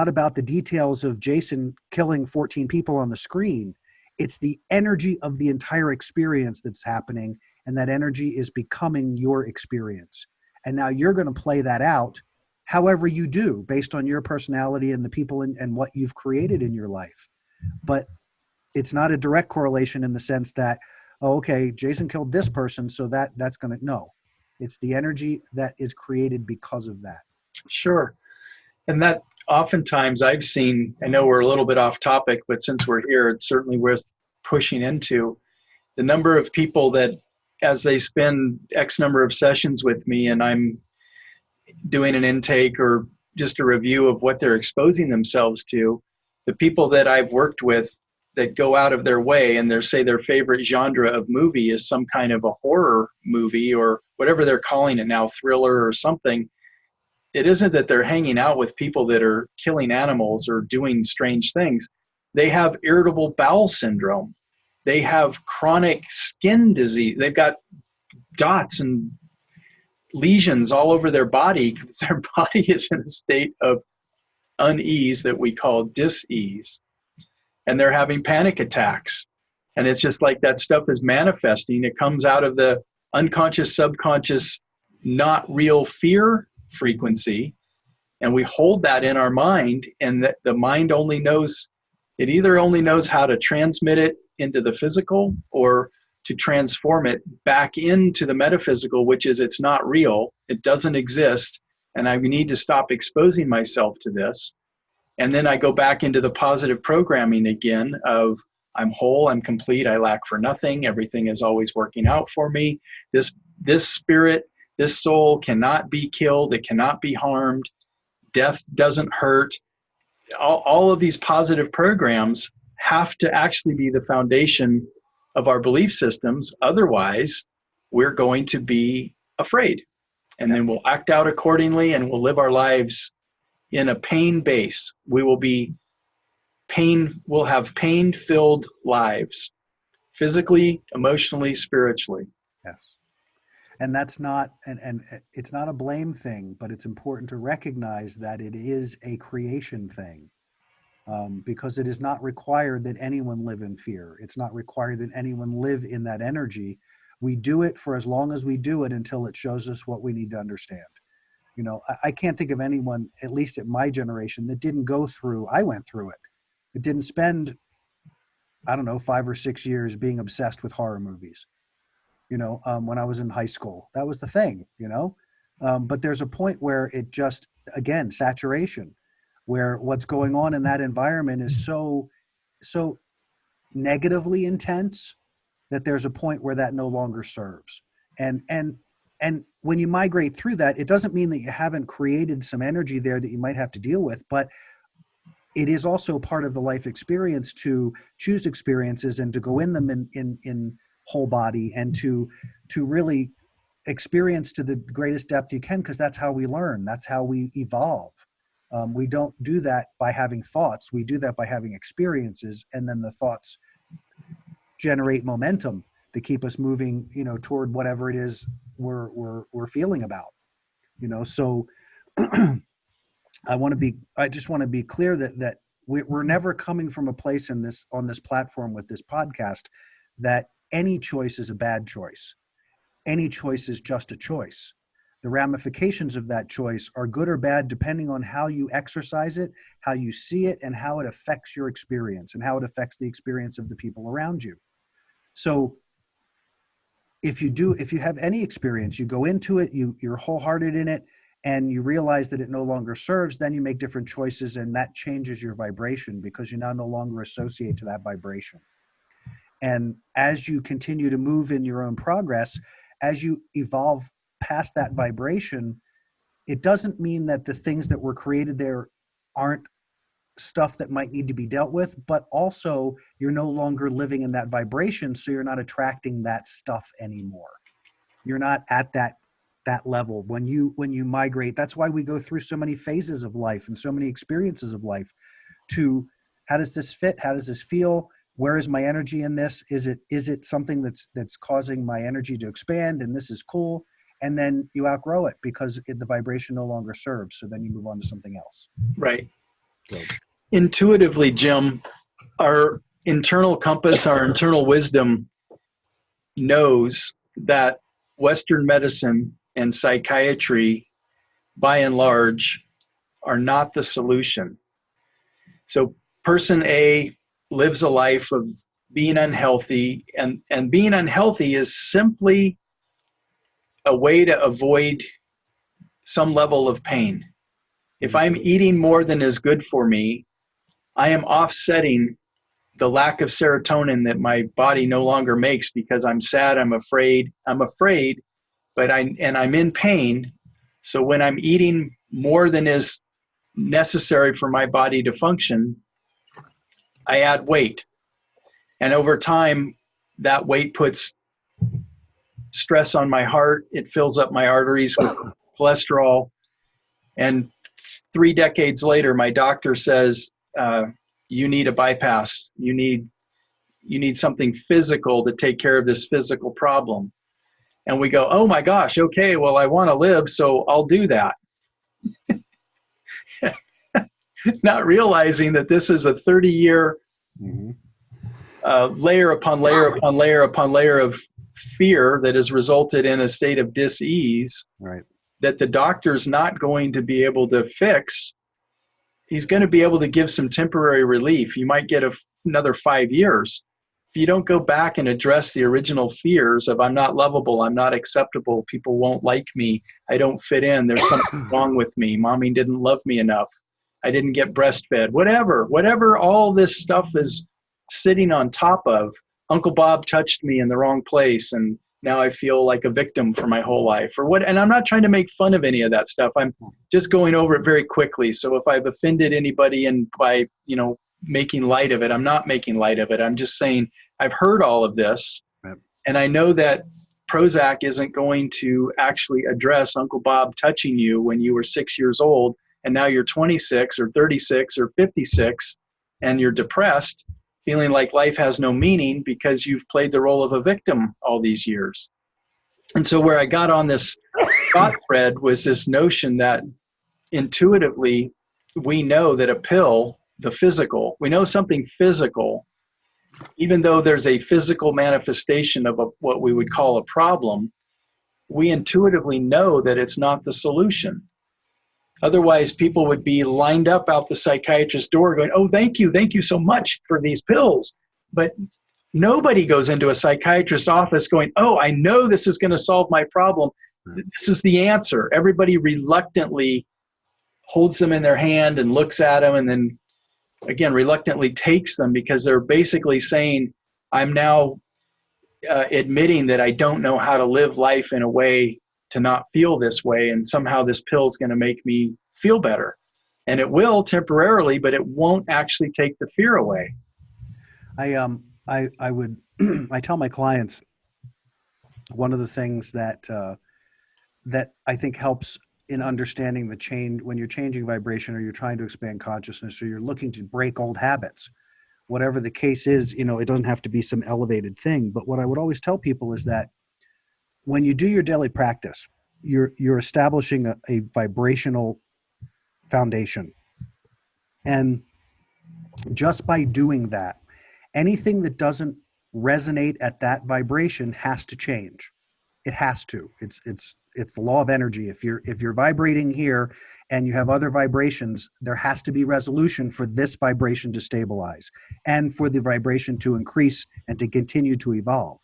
about the details of Jason killing 14 people on the screen. It's the energy of the entire experience that's happening, and that energy is becoming your experience. And now you're going to play that out however you do, based on your personality and the people and what you've created in your life. But it's not a direct correlation in the sense that, oh, okay, Jason killed this person, so that's going to, no. It's the energy that is created because of that. Sure. And that oftentimes I've seen, I know we're a little bit off topic, but since we're here, it's certainly worth pushing into the number of people that, as they spend X number of sessions with me and I'm doing an intake or just a review of what they're exposing themselves to, the people that I've worked with that go out of their way and say their favorite genre of movie is some kind of a horror movie or whatever they're calling it now, thriller or something. It isn't that they're hanging out with people that are killing animals or doing strange things. They have irritable bowel syndrome. They have chronic skin disease. They've got dots and lesions all over their body because their body is in a state of unease that we call dis-ease. And they're having panic attacks. And it's just like that stuff is manifesting. It comes out of the unconscious, subconscious, not real fear frequency. And we hold that in our mind, and that the mind only knows, it either only knows how to transmit it into the physical or to transform it back into the metaphysical, which is it's not real, it doesn't exist, and I need to stop exposing myself to this. And then I go back into the positive programming again of I'm whole, I'm complete, I lack for nothing, everything is always working out for me. This spirit, this soul cannot be killed, it cannot be harmed, death doesn't hurt. All of these positive programs have to actually be the foundation of our belief systems. Otherwise, we're going to be afraid. And then we'll act out accordingly, and we'll live our lives in a pain base. We'll have pain-filled lives, physically, emotionally, spiritually. Yes. And that's not, and it's not a blame thing, but it's important to recognize that it is a creation thing, because it is not required that anyone live in fear. It's not required that anyone live in that energy. We do it for as long as we do it until it shows us what we need to understand. I can't think of anyone, at least at my generation, that didn't go through, I went through it. It didn't spend I don't know, 5 or 6 years being obsessed with horror movies. When I was in high school, that was the thing, but there's a point where it just, again, saturation, where what's going on in that environment is so negatively intense that there's a point where that no longer serves. And when you migrate through that, it doesn't mean that you haven't created some energy there that you might have to deal with, but it is also part of the life experience to choose experiences and to go in them in whole body, and to really experience to the greatest depth you can, because that's how we learn. That's how we evolve. We don't do that by having thoughts. We do that by having experiences, and then the thoughts generate momentum to keep us moving, toward whatever it is we're feeling about. So I just want to be clear that we're never coming from a place on this platform with this podcast that any choice is a bad choice. Any choice is just a choice. The ramifications of that choice are good or bad depending on how you exercise it, how you see it, and how it affects your experience and how it affects the experience of the people around you. So if you have any experience, you go into it, you're wholehearted in it, and you realize that it no longer serves, then you make different choices, and that changes your vibration because you now no longer associate to that vibration. And as you continue to move in your own progress, as you evolve past that vibration, it doesn't mean that the things that were created there aren't stuff that might need to be dealt with, but also you're no longer living in that vibration, so you're not attracting that stuff anymore. You're not at that level when you migrate. That's why we go through so many phases of life and so many experiences of life. To how does this fit? How does this feel? Where is my energy in this? Is it something that's causing my energy to expand, and this is cool? And then you outgrow it because the vibration no longer serves. So then you move on to something else. Right. So. Intuitively, Jim, our internal compass, our internal wisdom knows that Western medicine and psychiatry, by and large, are not the solution. So person A lives a life of being unhealthy, and being unhealthy is simply a way to avoid some level of pain. If I'm eating more than is good for me, I am offsetting the lack of serotonin that my body no longer makes because I'm sad, I'm afraid, but I'm in pain. So when I'm eating more than is necessary for my body to function, I add weight. And over time, that weight puts stress on my heart. It fills up my arteries with cholesterol. And 3 decades later, my doctor says, you need a bypass. You need something physical to take care of this physical problem. And we go, oh my gosh, okay, well, I want to live, so I'll do that. Not realizing that this is a 30-year layer upon layer upon layer upon layer of fear that has resulted in a state of dis-ease, right, that the doctor's not going to be able to fix. He's going to be able to give some temporary relief. You might get another 5 years. If you don't go back and address the original fears of I'm not lovable, I'm not acceptable, people won't like me, I don't fit in, there's something wrong with me, mommy didn't love me enough, I didn't get breastfed, whatever all this stuff is sitting on top of. Uncle Bob touched me in the wrong place, and now I feel like a victim for my whole life, or what. And I'm not trying to make fun of any of that stuff. I'm just going over it very quickly. So if I've offended anybody and by, making light of it, I'm not making light of it. I'm just saying I've heard all of this, right, and I know that Prozac isn't going to actually address Uncle Bob touching you when you were 6 years old, and now you're 26 or 36 or 56, and you're depressed, feeling like life has no meaning because you've played the role of a victim all these years. And so where I got on this thought thread was this notion that intuitively we know that a pill, the physical, we know something physical, even though there's a physical manifestation of what we would call a problem, we intuitively know that it's not the solution. Otherwise, people would be lined up out the psychiatrist's door going, oh, thank you so much for these pills. But nobody goes into a psychiatrist's office going, oh, I know this is going to solve my problem. This is the answer. Everybody reluctantly holds them in their hand and looks at them, and then again reluctantly takes them, because they're basically saying, I'm now admitting that I don't know how to live life in a way to not feel this way, and somehow this pill is going to make me feel better. And it will temporarily, but it won't actually take the fear away. I would I tell my clients, one of the things that that I think helps in understanding the change, when you're changing vibration or you're trying to expand consciousness or you're looking to break old habits, whatever the case is, you know, it doesn't have to be some elevated thing. But what I would always tell people is that when you do your daily practice, you're establishing a vibrational foundation. And just by doing that, anything that doesn't resonate at that vibration has to change. It has to. It's the law of energy. If you're vibrating here and you have other vibrations, there has to be resolution for this vibration to stabilize and for the vibration to increase and to continue to evolve.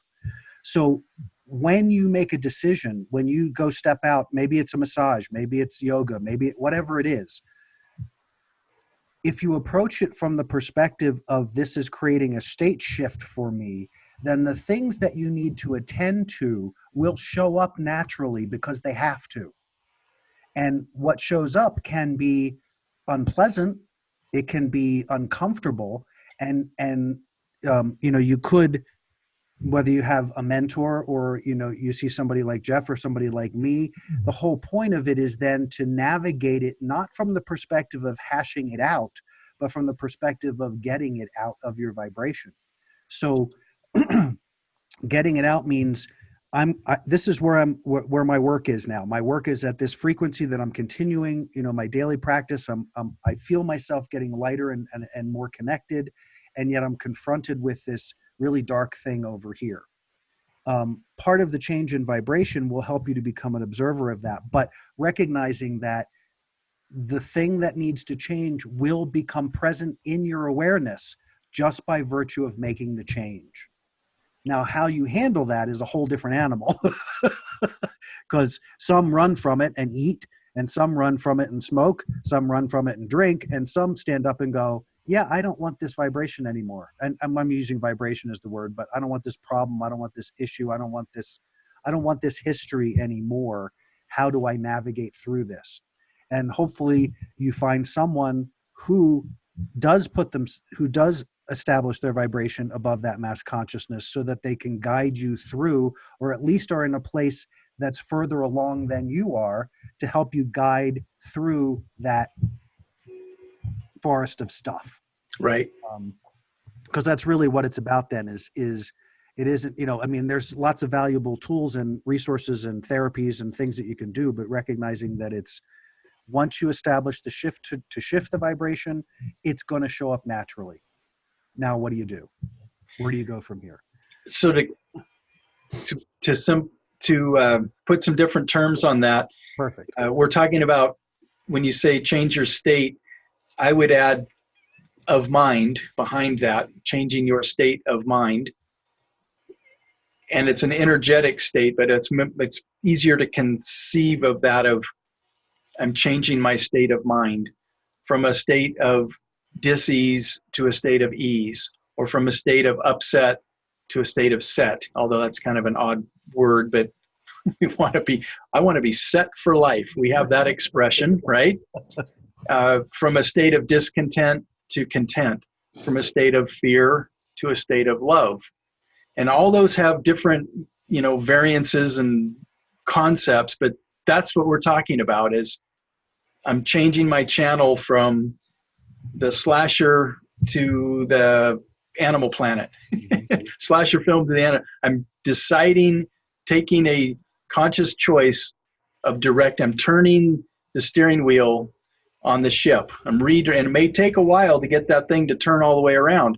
So when you make a decision, when you go step out, maybe it's a massage, maybe it's yoga, maybe whatever it is, if you approach it from the perspective of this is creating a state shift for me, then the things that you need to attend to will show up naturally because they have to. And what shows up can be unpleasant, it can be uncomfortable, and you know, you could, whether you have a mentor or, you know, you see somebody like Jeff or somebody like me, the whole point of it is then to navigate it, not from the perspective of hashing it out, but from the perspective of getting it out of your vibration. So getting it out means this is where where my work is now. My work is at this frequency that I'm continuing, you know, my daily practice. I feel myself getting lighter and more connected, and yet I'm confronted with this really dark thing over here. Part of the change in vibration will help you to become an observer of that, but recognizing that the thing that needs to change will become present in your awareness just by virtue of making the change. Now, how you handle that is a whole different animal, because some run from it and eat, and some run from it and smoke, some run from it and drink, and some stand up and go, yeah, I don't want this vibration anymore. And I'm using vibration as the word, but I don't want this problem. I don't want this issue. I don't want this history anymore. How do I navigate through this? And hopefully you find someone who does establish their vibration above that mass consciousness so that they can guide you through, or at least are in a place that's further along than you are to help you guide through that forest of stuff. Right. Because that's really what it's about then is it isn't, you know, I mean, there's lots of valuable tools and resources and therapies and things that you can do, but recognizing that it's, once you establish the shift to shift the vibration, it's going to show up naturally. Now, what do you do? Where do you go from here? So to put some different terms on that. Perfect. We're talking about, when you say change your state, I would add of mind behind that, changing your state of mind. And it's an energetic state, but it's easier to conceive of that of, I'm changing my state of mind from a state of dis-ease to a state of ease, or from a state of upset to a state of set, although that's kind of an odd word, but I want to be set for life. We have that expression, right? From a state of discontent to content, from a state of fear to a state of love. And all those have different, you know, variances and concepts, but that's what we're talking about, is I'm changing my channel from the slasher to the Animal Planet, slasher film to the animal. I'm deciding, taking a conscious choice of I'm turning the steering wheel on the ship. And it may take a while to get that thing to turn all the way around,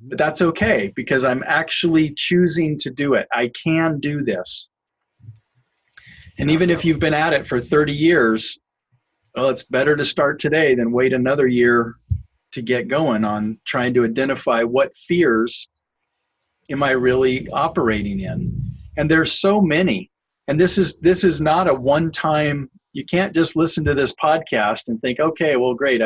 but that's okay, because I'm actually choosing to do it. I can do this. And even if you've been at it for 30 years, well, it's better to start today than wait another year to get going on trying to identify what fears am I really operating in? And there's so many. And this is not a one-time. You can't just listen to this podcast and think, okay, well, great.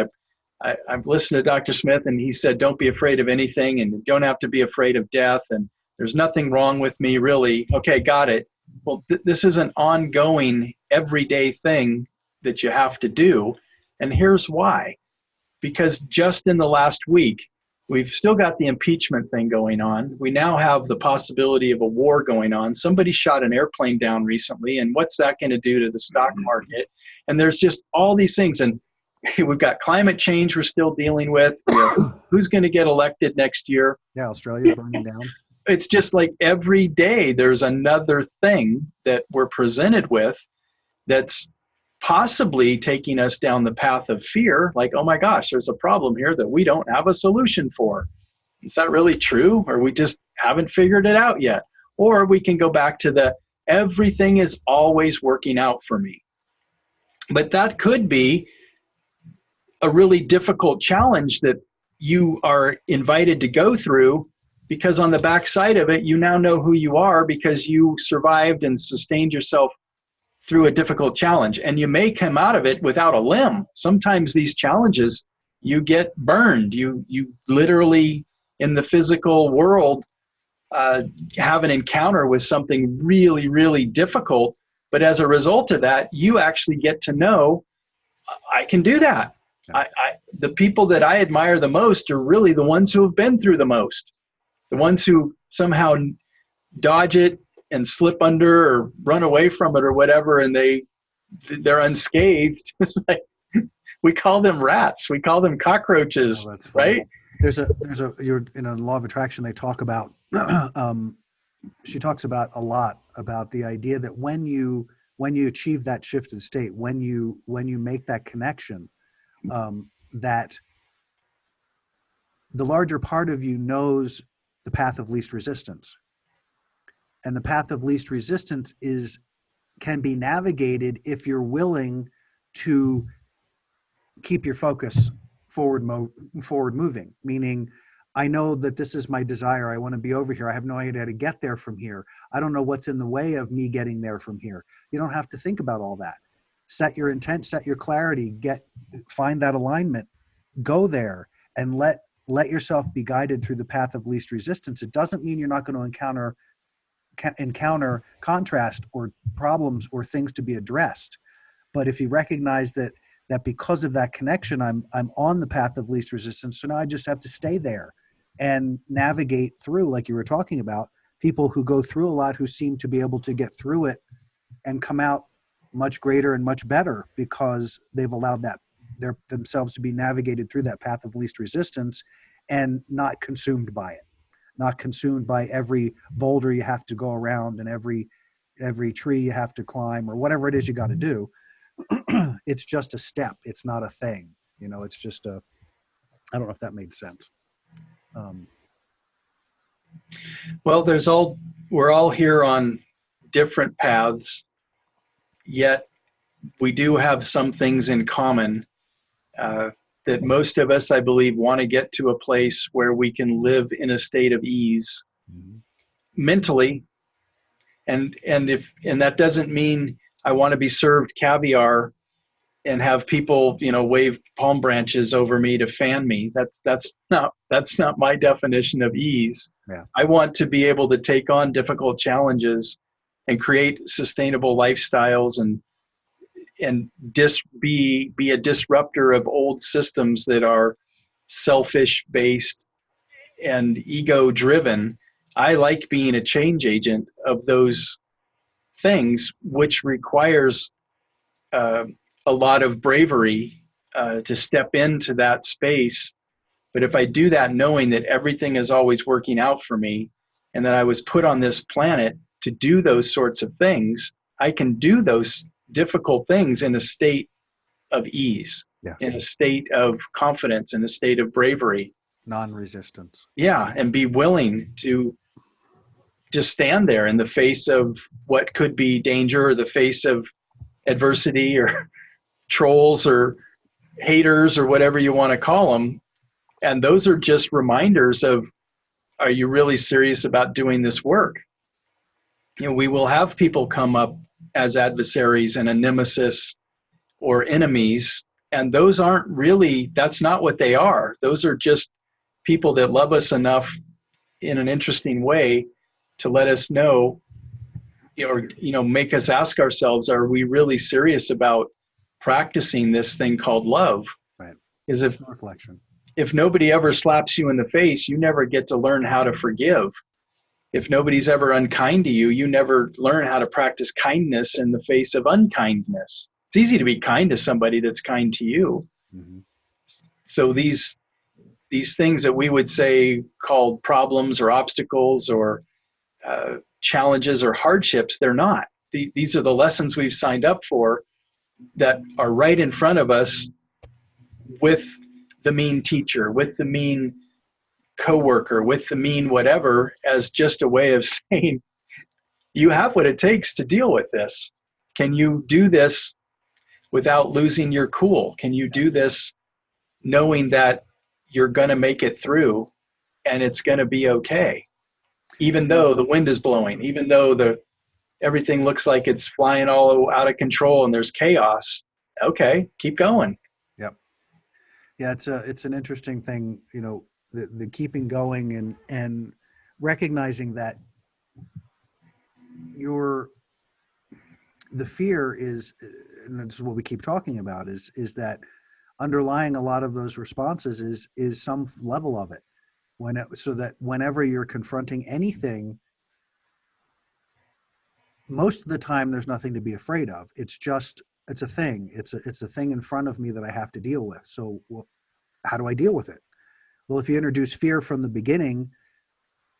I've listened to Dr. Smith, and he said, don't be afraid of anything, and you don't have to be afraid of death, and there's nothing wrong with me, really. Okay, got it. Well, this is an ongoing, everyday thing that you have to do. And here's why. Because just in the last week, we've still got the impeachment thing going on. We now have the possibility of a war going on. Somebody shot an airplane down recently, and what's that going to do to the stock market? And there's just all these things. And we've got climate change we're still dealing with. Who's going to get elected next year? Yeah, Australia's burning down. It's just like every day there's another thing that we're presented with that's possibly taking us down the path of fear. Like, oh my gosh, there's a problem here that we don't have a solution for. Is that really true? Or we just haven't figured it out yet? Or we can go back to everything is always working out for me. But that could be a really difficult challenge that you are invited to go through, because on the backside of it, you now know who you are because you survived and sustained yourself through a difficult challenge. And you may come out of it without a limb. Sometimes these challenges, you get burned. You literally, in the physical world, have an encounter with something really, really difficult. But as a result of that, you actually get to know, I can do that. The people that I admire the most are really the ones who have been through the most, the ones who somehow dodge it and slip under or run away from it or whatever, and they're unscathed. It's like, we call them rats, we call them cockroaches, right? You're in a law of attraction. They talk about, she talks about a lot about the idea that when you achieve that shifted state, when you make that connection, that the larger part of you knows the path of least resistance. And the path of least resistance can be navigated if you're willing to keep your focus forward moving. Meaning, I know that this is my desire. I want to be over here. I have no idea how to get there from here. I don't know what's in the way of me getting there from here. You don't have to think about all that. Set your intent, set your clarity, find that alignment, go there, and let yourself be guided through the path of least resistance. It doesn't mean you're not going to encounter contrast or problems or things to be addressed. But if you recognize that because of that connection, I'm on the path of least resistance, so now I just have to stay there and navigate through, like you were talking about, people who go through a lot, who seem to be able to get through it and come out much greater and much better because they've allowed themselves to be navigated through that path of least resistance and not consumed by it, not consumed by every boulder you have to go around and every tree you have to climb or whatever it is you got to do. It's just a step. It's not a thing. It's just I don't know if that made sense. Well, we're all here on different paths, yet we do have some things in common that most of us, I believe, want to get to a place where we can live in a state of ease mentally. And that doesn't mean I want to be served caviar and have people, wave palm branches over me to fan me. That's not my definition of ease. Yeah. I want to be able to take on difficult challenges and create sustainable lifestyles and be a disruptor of old systems that are selfish based and ego driven. I like being a change agent of those things, which requires a lot of bravery to step into that space. But if I do that knowing that everything is always working out for me and that I was put on this planet to do those sorts of things, I can do those difficult things in a state of ease, yes, in a state of confidence, in a state of bravery. Non-resistance. Yeah, and be willing to just stand there in the face of what could be danger or the face of adversity or trolls or haters or whatever you want to call them. And those are just reminders of are you really serious about doing this work? You know, we will have people come up as adversaries and a nemesis or enemies, and those aren't really, that's not what they are. Those are just people that love us enough in an interesting way to let us know, or, you know, make us ask ourselves, are we really serious about practicing this thing called love? Right. Is Reflection. if nobody ever slaps you in the face, you never get to learn how to forgive. If nobody's ever unkind to you, you never learn how to practice kindness in the face of unkindness. It's easy to be kind to somebody that's kind to you. Mm-hmm. So these things that we would say called problems or obstacles or challenges or hardships, they're not. These are the lessons we've signed up for that are right in front of us, with the mean teacher, with the mean coworker, with the mean whatever, as just a way of saying, you have what it takes to deal with this. Can you do this without losing your cool? Can you do this knowing that you're going to make it through and it's going to be okay? Even though the wind is blowing, even though everything looks like it's flying all out of control and there's chaos. Okay, keep going. Yep. Yeah, it's an interesting thing, you know, the keeping going and recognizing that the fear is, and this is what we keep talking about, is that underlying a lot of those responses is some level of it. So that whenever you're confronting anything, most of the time there's nothing to be afraid of. It's a thing. It's a thing in front of me that I have to deal with. So how do I deal with it? Well, if you introduce fear from the beginning,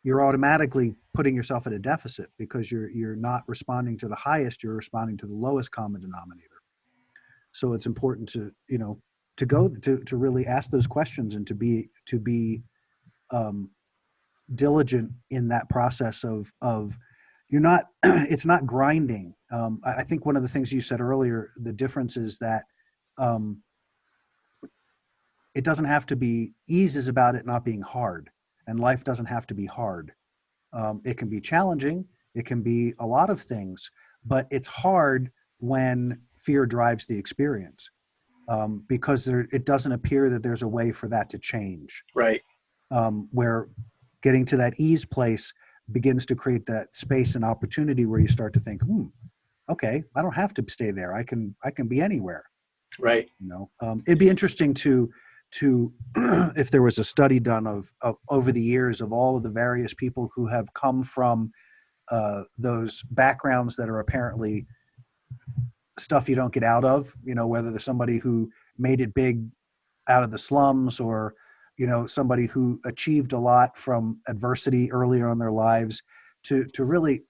you're automatically putting yourself at a deficit, because you're not responding to the highest, you're responding to the lowest common denominator. So it's important to, you know, to really ask those questions and to be diligent in that process of you're not, it's not grinding. I think one of the things you said earlier, the difference is that it doesn't have to be, ease is about it not being hard, and life doesn't have to be hard. It can be challenging, it can be a lot of things, but it's hard when fear drives the experience, because it doesn't appear that there's a way for that to change. Right. Where getting to that ease place begins to create that space and opportunity where you start to think, okay, I don't have to stay there. I can be anywhere. Right. You know, it'd be interesting to if there was a study done of over the years of all of the various people who have come from those backgrounds that are apparently stuff you don't get out of, you know, whether there's somebody who made it big out of the slums, or, you know, somebody who achieved a lot from adversity earlier in their lives, to really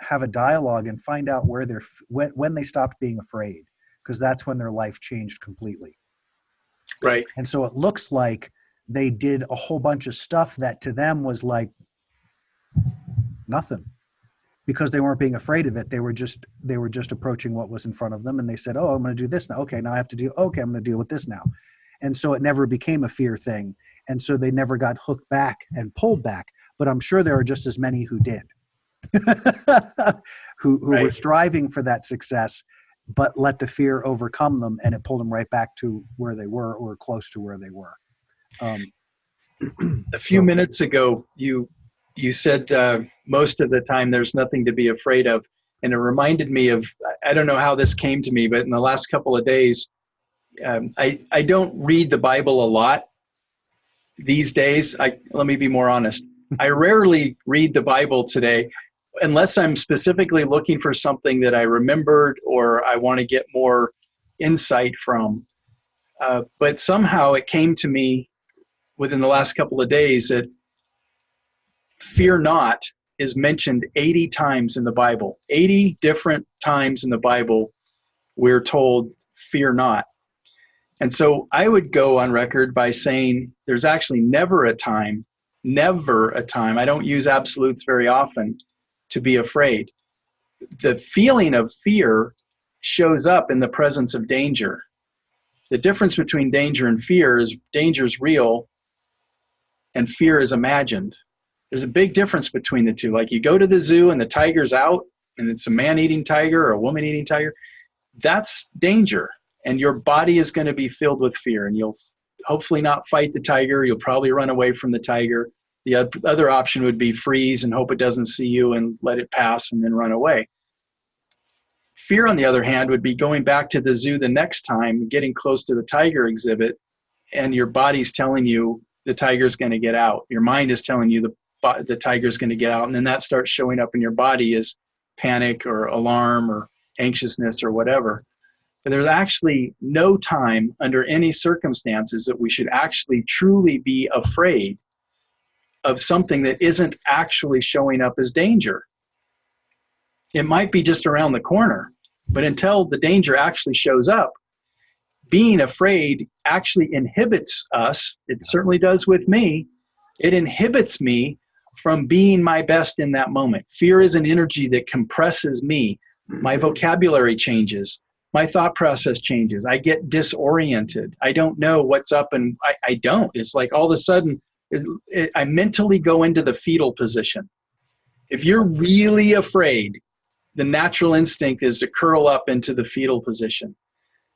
have a dialogue and find out where when they stopped being afraid, because that's when their life changed completely. Right. And so it looks like they did a whole bunch of stuff that to them was like nothing, because they weren't being afraid of it. They were just approaching what was in front of them, and they said, oh, I'm going to do this now. Okay, now I have to do, okay, I'm going to deal with this now. And so it never became a fear thing. And so they never got hooked back and pulled back. But I'm sure there are just as many who did, who Right. were striving for that success, but let the fear overcome them, and it pulled them right back to where they were, or close to where they were. A few minutes ago, you said most of the time there's nothing to be afraid of. And it reminded me of, I don't know how this came to me, but in the last couple of days, I don't read the Bible a lot these days. Let me be more honest. I rarely read the Bible today, unless I'm specifically looking for something that I remembered or I want to get more insight from. But somehow it came to me within the last couple of days that fear not is mentioned 80 times in the Bible. 80 different times in the Bible we're told fear not. And so I would go on record by saying there's actually never a time, I don't use absolutes very often, to be afraid. The feeling of fear shows up in the presence of danger. The difference between danger and fear is danger is real and fear is imagined. There's a big difference between the two. Like you go to the zoo and the tiger's out and it's a man-eating tiger or a woman-eating tiger. That's danger. And your body is going to be filled with fear, and you'll hopefully not fight the tiger. You'll probably run away from the tiger. The other option would be freeze and hope it doesn't see you and let it pass and then run away. Fear, on the other hand, would be going back to the zoo the next time, getting close to the tiger exhibit, and your body's telling you the tiger's going to get out. Your mind is telling you the tiger's going to get out, and then that starts showing up in your body as panic or alarm or anxiousness or whatever. But there's actually no time under any circumstances that we should actually truly be afraid of something that isn't actually showing up as danger. It might be just around the corner, but until the danger actually shows up, being afraid actually inhibits us. It certainly does with me. It inhibits me from being my best in that moment. Fear is an energy that compresses me. My vocabulary changes. My thought process changes. I get disoriented. I don't know what's up, and I don't. It's like all of a sudden, I mentally go into the fetal position. If you're really afraid, the natural instinct is to curl up into the fetal position.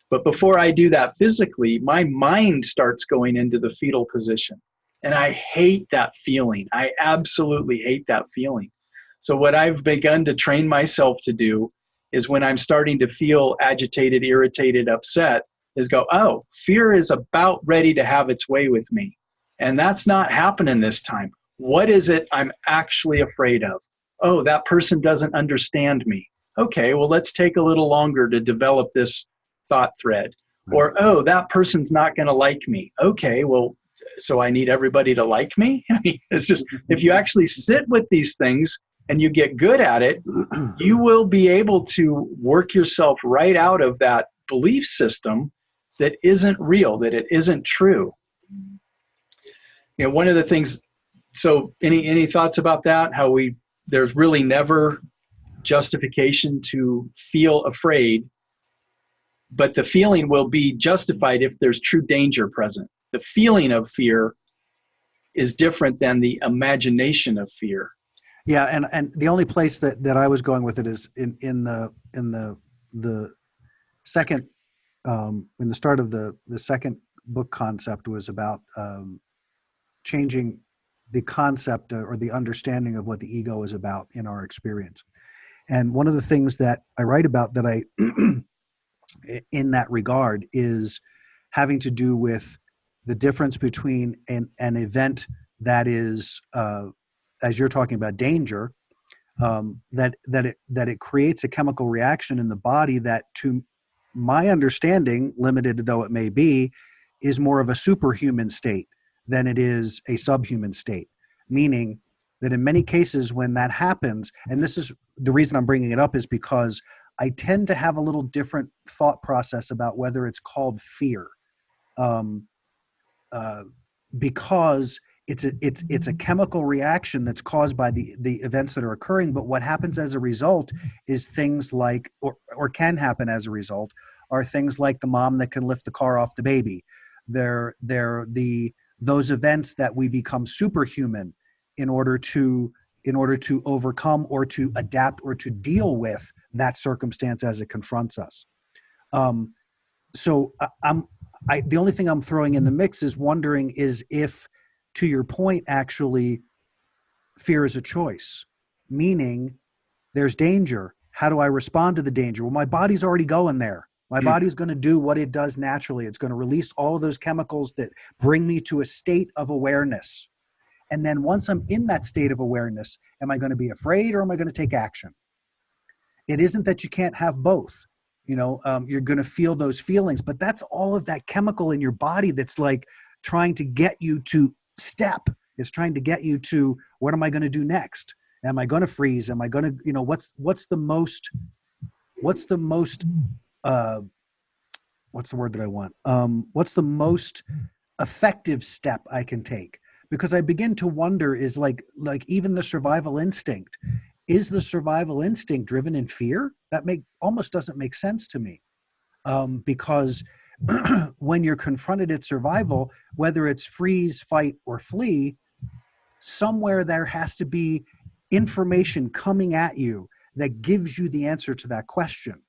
But before I do that physically, my mind starts going into the fetal position. And I hate that feeling. I absolutely hate that feeling. So what I've begun to train myself to do is when I'm starting to feel agitated, irritated, upset, is go, oh, fear is about ready to have its way with me. And that's not happening this time. What is it I'm actually afraid of? Oh, that person doesn't understand me. Okay, well, let's take a little longer to develop this thought thread. Or, oh, that person's not going to like me. Okay, well, so I need everybody to like me? I mean, it's just, if you actually sit with these things and you get good at it, you will be able to work yourself right out of that belief system that isn't real, that it isn't true. You know, one of the things, so any thoughts about that? How there's really never justification to feel afraid, but the feeling will be justified if there's true danger present. The feeling of fear is different than the imagination of fear. Yeah, and the only place that I was going with it is in the second in the start of the second book concept was about changing the concept or the understanding of what the ego is about in our experience. And one of the things that I write about that I in that regard is having to do with the difference between an event that is as you're talking about danger, that it creates a chemical reaction in the body that, to my understanding, limited though it may be, is more of a superhuman state than it is a subhuman state. Meaning that in many cases when that happens, and this is the reason I'm bringing it up, is because I tend to have a little different thought process about whether it's called fear, because it's a chemical reaction that's caused by the events that are occurring. But what happens as a result is things like, or can happen as a result, are things like the mom that can lift the car off the baby. They're those events that we become superhuman in order to overcome or to adapt or to deal with that circumstance as it confronts us. So the only thing I'm throwing in the mix is wondering is if, to your point, actually, fear is a choice, meaning there's danger. How do I respond to the danger? Well, my body's already going there. My body's going to do what it does naturally. It's going to release all of those chemicals that bring me to a state of awareness. And then once I'm in that state of awareness, am I going to be afraid or am I going to take action? It isn't that you can't have both. You're going to feel those feelings, but that's all of that chemical in your body that's like trying to get you to step. It's trying to get you to, what am I going to do next? Am I going to freeze? Am I going to, what's the most what's the word that I want? What's the most effective step I can take? Because I begin to wonder, is like even the survival instinct, is the survival instinct driven in fear? That almost doesn't make sense to me. Because when you're confronted at survival, whether it's freeze, fight, or flee, Somewhere there has to be information coming at you that gives you the answer to that question.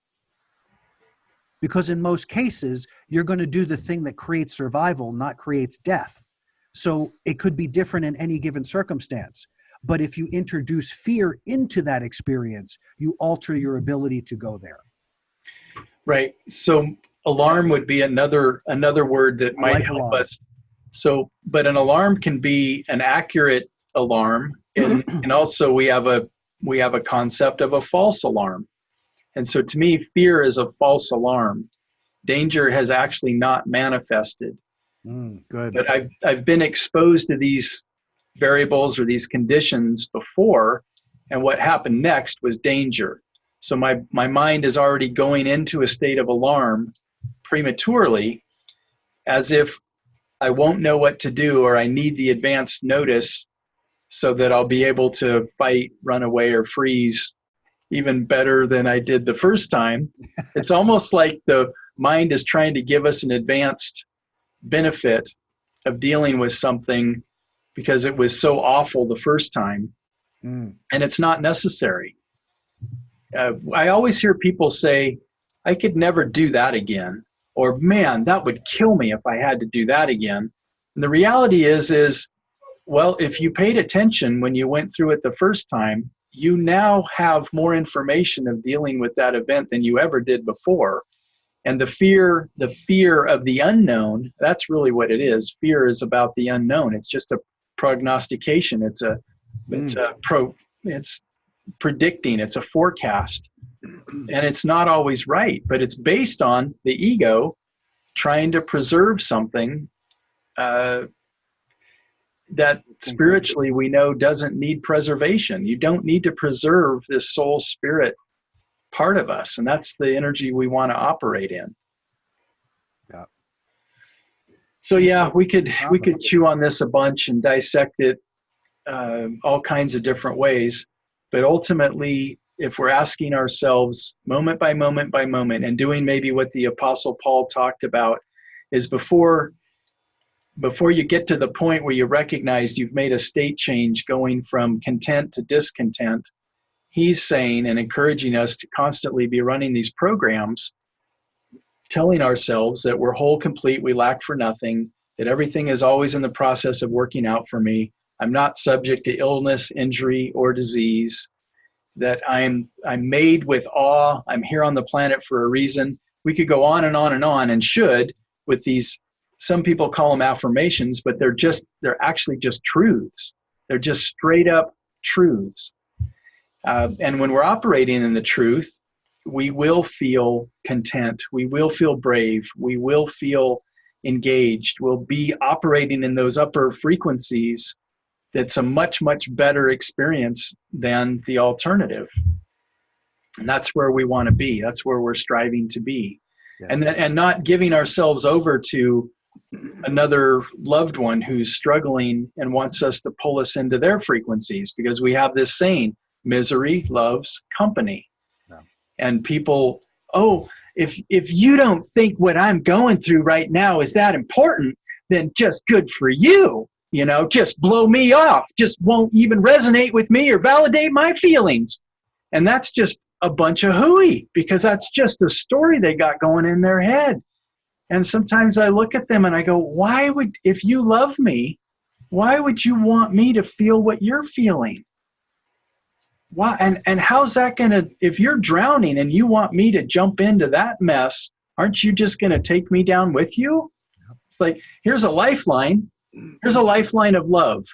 Because in most cases, you're going to do the thing that creates survival, not creates death. So it could be different in any given circumstance. But if you introduce fear into that experience, you alter your ability to go there. Right. So alarm would be another word that might help us. So, but an alarm can be an accurate alarm, and also we have a concept of a false alarm. And so to me, fear is a false alarm. Danger has actually not manifested. Good. But I've been exposed to these variables or these conditions before, and what happened next was danger. So my mind is already going into a state of alarm prematurely, as if I won't know what to do, or I need the advanced notice so that I'll be able to fight, run away, or freeze even better than I did the first time. It's almost like the mind is trying to give us an advanced benefit of dealing with something because it was so awful the first time. And it's not necessary. I always hear people say, I could never do that again. Or, man, that would kill me if I had to do that again. And the reality is, well, if you paid attention when you went through it the first time, you now have more information of dealing with that event than you ever did before. And the fear of the unknown, that's really what it is. Fear is about the unknown. It's just a prognostication. It's predicting. It's a forecast. And it's not always right, but it's based on the ego trying to preserve something that spiritually we know doesn't need preservation. You don't need to preserve this soul spirit part of us, and that's the energy we want to operate in. Yeah. So yeah, we could chew on this a bunch and dissect it all kinds of different ways, but ultimately, if we're asking ourselves moment by moment by moment and doing maybe what the Apostle Paul talked about, is before you get to the point where you recognize you've made a state change going from content to discontent, he's saying and encouraging us to constantly be running these programs, telling ourselves that we're whole, complete, we lack for nothing, that everything is always in the process of working out for me. I'm not subject to illness, injury, or disease, that I'm made with awe. I'm here on the planet for a reason. We could go on and on and on, and should, with these, some people call them affirmations, but they're actually just truths. They're just straight up truths. And when we're operating in the truth, we will feel content. We will feel brave. We will feel engaged. We'll be operating in those upper frequencies. That's a much, much better experience than the alternative. And that's where we want to be. That's where we're striving to be. Yes. And not giving ourselves over to another loved one who's struggling and wants us to pull us into their frequencies, because we have this saying, misery loves company. Yeah. And people, if you don't think what I'm going through right now is that important, then just good for you. Just blow me off, just won't even resonate with me or validate my feelings. And that's just a bunch of hooey, because that's just a story they got going in their head. And sometimes I look at them and I go, if you love me, why would you want me to feel what you're feeling? Why? And how's that going to, if you're drowning and you want me to jump into that mess, aren't you just going to take me down with you? It's like, here's a lifeline. Here's a lifeline of love.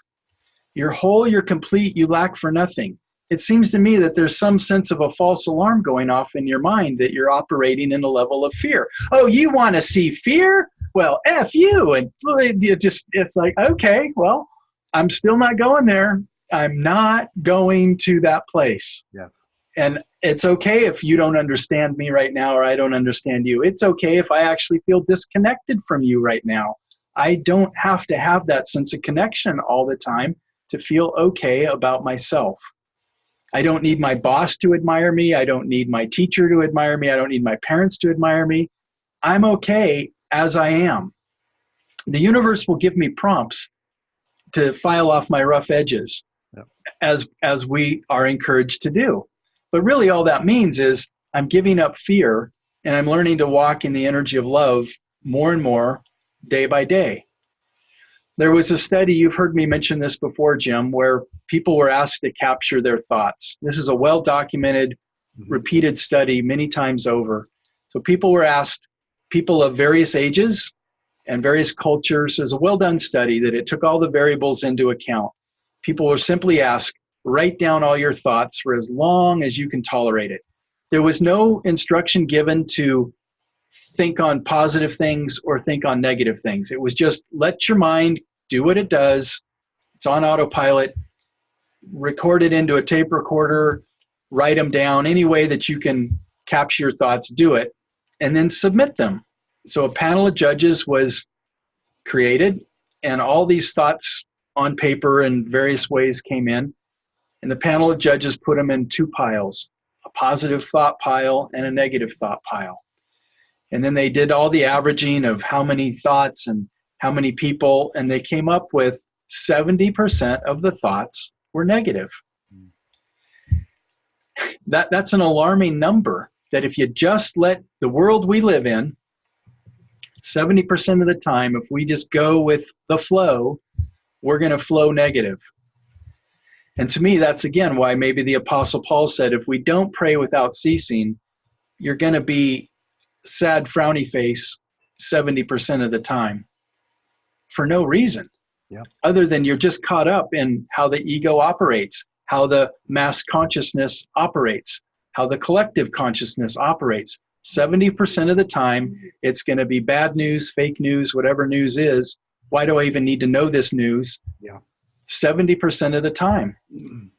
You're whole, you're complete, you lack for nothing. It seems to me that there's some sense of a false alarm going off in your mind that you're operating in a level of fear. Oh, you want to see fear? Well, F you. And it's like, okay, well, I'm still not going there. I'm not going to that place. Yes. And it's okay if you don't understand me right now, or I don't understand you. It's okay if I actually feel disconnected from you right now. I don't have to have that sense of connection all the time to feel okay about myself. I don't need my boss to admire me. I don't need my teacher to admire me. I don't need my parents to admire me. I'm okay as I am. The universe will give me prompts to file off my rough edges, Yep. as we are encouraged to do. But really all that means is I'm giving up fear and I'm learning to walk in the energy of love more and more day by day. There was a study, you've heard me mention this before, Jim, where people were asked to capture their thoughts. This is a well-documented, repeated study many times over. So people were asked, people of various ages and various cultures, is a well-done study that it took all the variables into account. People were simply asked, write down all your thoughts for as long as you can tolerate it. There was no instruction given to think on positive things or think on negative things. It was just let your mind do what it does. It's on autopilot. Record it into a tape recorder, write them down any way that you can capture your thoughts, do it, and then submit them. So a panel of judges was created, and all these thoughts on paper in various ways came in, and the panel of judges put them in two piles, a positive thought pile and a negative thought pile. And then they did all the averaging of how many thoughts and how many people, and they came up with 70% of the thoughts were negative. That's an alarming number, that if you just let the world we live in, 70% of the time, if we just go with the flow, we're going to flow negative. And to me, that's again why maybe the Apostle Paul said, if we don't pray without ceasing, you're going to be sad, frowny face 70% of the time for no reason. Yep. Other than you're just caught up in how the ego operates, how the mass consciousness operates, how the collective consciousness operates. 70% of the time, it's going to be bad news, fake news, whatever news is. Why do I even need to know this news? Yeah. 70% of the time.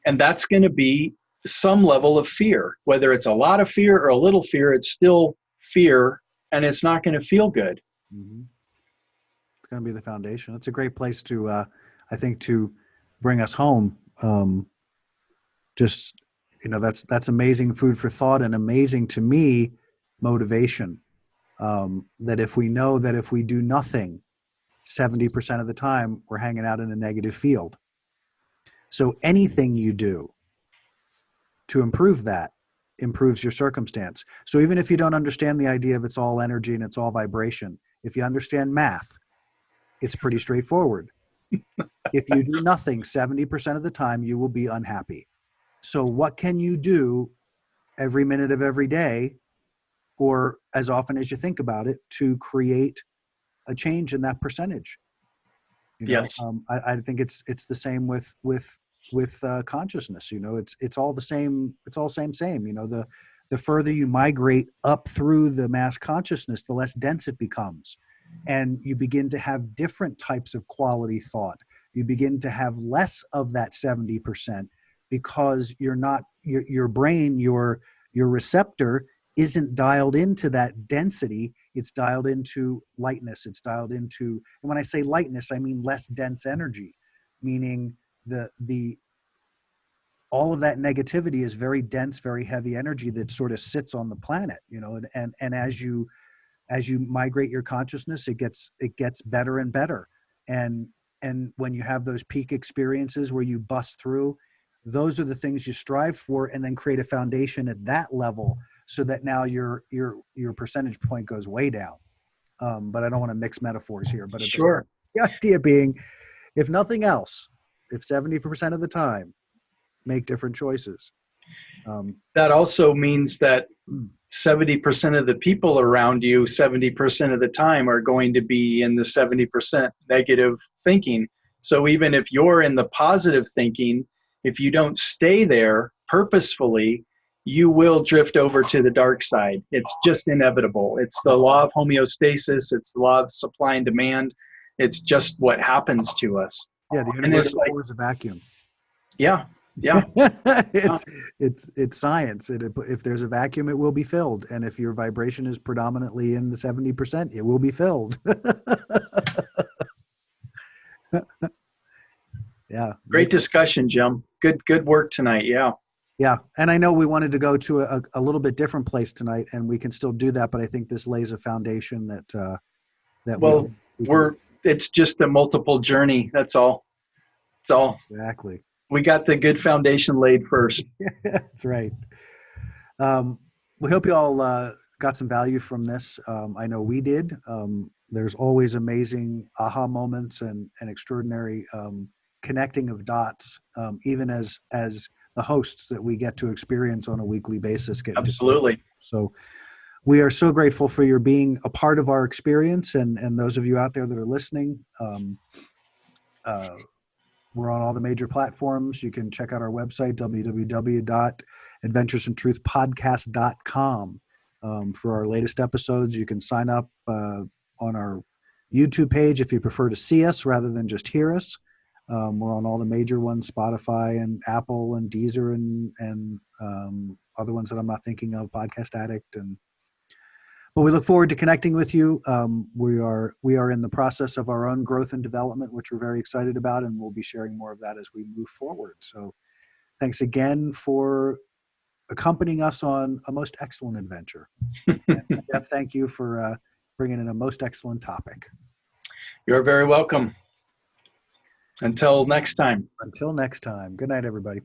And that's going to be some level of fear. Whether it's a lot of fear or a little fear, it's still fear, and it's not going to feel good. Mm-hmm. It's going to be the foundation. It's a great place to, I think, to bring us home. Just, that's amazing food for thought, and amazing to me motivation. That if we know that if we do nothing, 70% of the time we're hanging out in a negative field. So anything you do to improve that improves your circumstance. So even if you don't understand the idea of it's all energy and it's all vibration, if you understand math, it's pretty straightforward. If you do nothing 70% of the time, you will be unhappy. So what can you do every minute of every day, or as often as you think about it, to create a change in that percentage? Yes. I think it's the same with consciousness. It's all the same. It's all same. The further you migrate up through the mass consciousness, the less dense it becomes, and you begin to have different types of quality thought. You begin to have less of that 70%, because you're not your brain, your receptor isn't dialed into that density. It's dialed into lightness. It's dialed into, and when I say lightness, I mean less dense energy, meaning the all of that negativity is very dense, very heavy energy that sort of sits on the planet, and as you migrate your consciousness, it gets better and better. And when you have those peak experiences where you bust through, those are the things you strive for, and then create a foundation at that level, so that now your percentage point goes way down. But I don't want to mix metaphors here. But Sure. The idea being, if nothing else, if 70% of the time, make different choices. That also means that 70% of the people around you, 70% of the time, are going to be in the 70% negative thinking. So even if you're in the positive thinking, if you don't stay there purposefully, you will drift over to the dark side. It's just inevitable. It's the law of homeostasis. It's the law of supply and demand. It's just what happens to us. Yeah, the universe is a vacuum. Yeah. It's science. If there's a vacuum, it will be filled. And if your vibration is predominantly in the 70%, it will be filled. Yeah. Great discussion, Jim. Good work tonight. Yeah. Yeah. And I know we wanted to go to a little bit different place tonight, and we can still do that, but I think this lays a foundation that it's just a multiple journey. That's all. So Exactly. we got the good foundation laid first. That's right. Um, we hope you all got some value from this. I know we did. There's always amazing aha moments and extraordinary connecting of dots, even as the hosts that we get to experience on a weekly basis get to know. Absolutely. So we are so grateful for your being a part of our experience, and those of you out there that are listening. Uh, We're on all the major platforms. You can check out our website, www.adventuresandtruthpodcast.com, for our latest episodes. You can sign up on our YouTube page if you prefer to see us rather than just hear us. We're on all the major ones, Spotify and Apple and Deezer and other ones that I'm not thinking of, Podcast Addict. But we look forward to connecting with you. We are in the process of our own growth and development, which we're very excited about, and we'll be sharing more of that as we move forward. So thanks again for accompanying us on a most excellent adventure. And Jeff, thank you for bringing in a most excellent topic. You're very welcome. Until next time. Until next time, good night, everybody.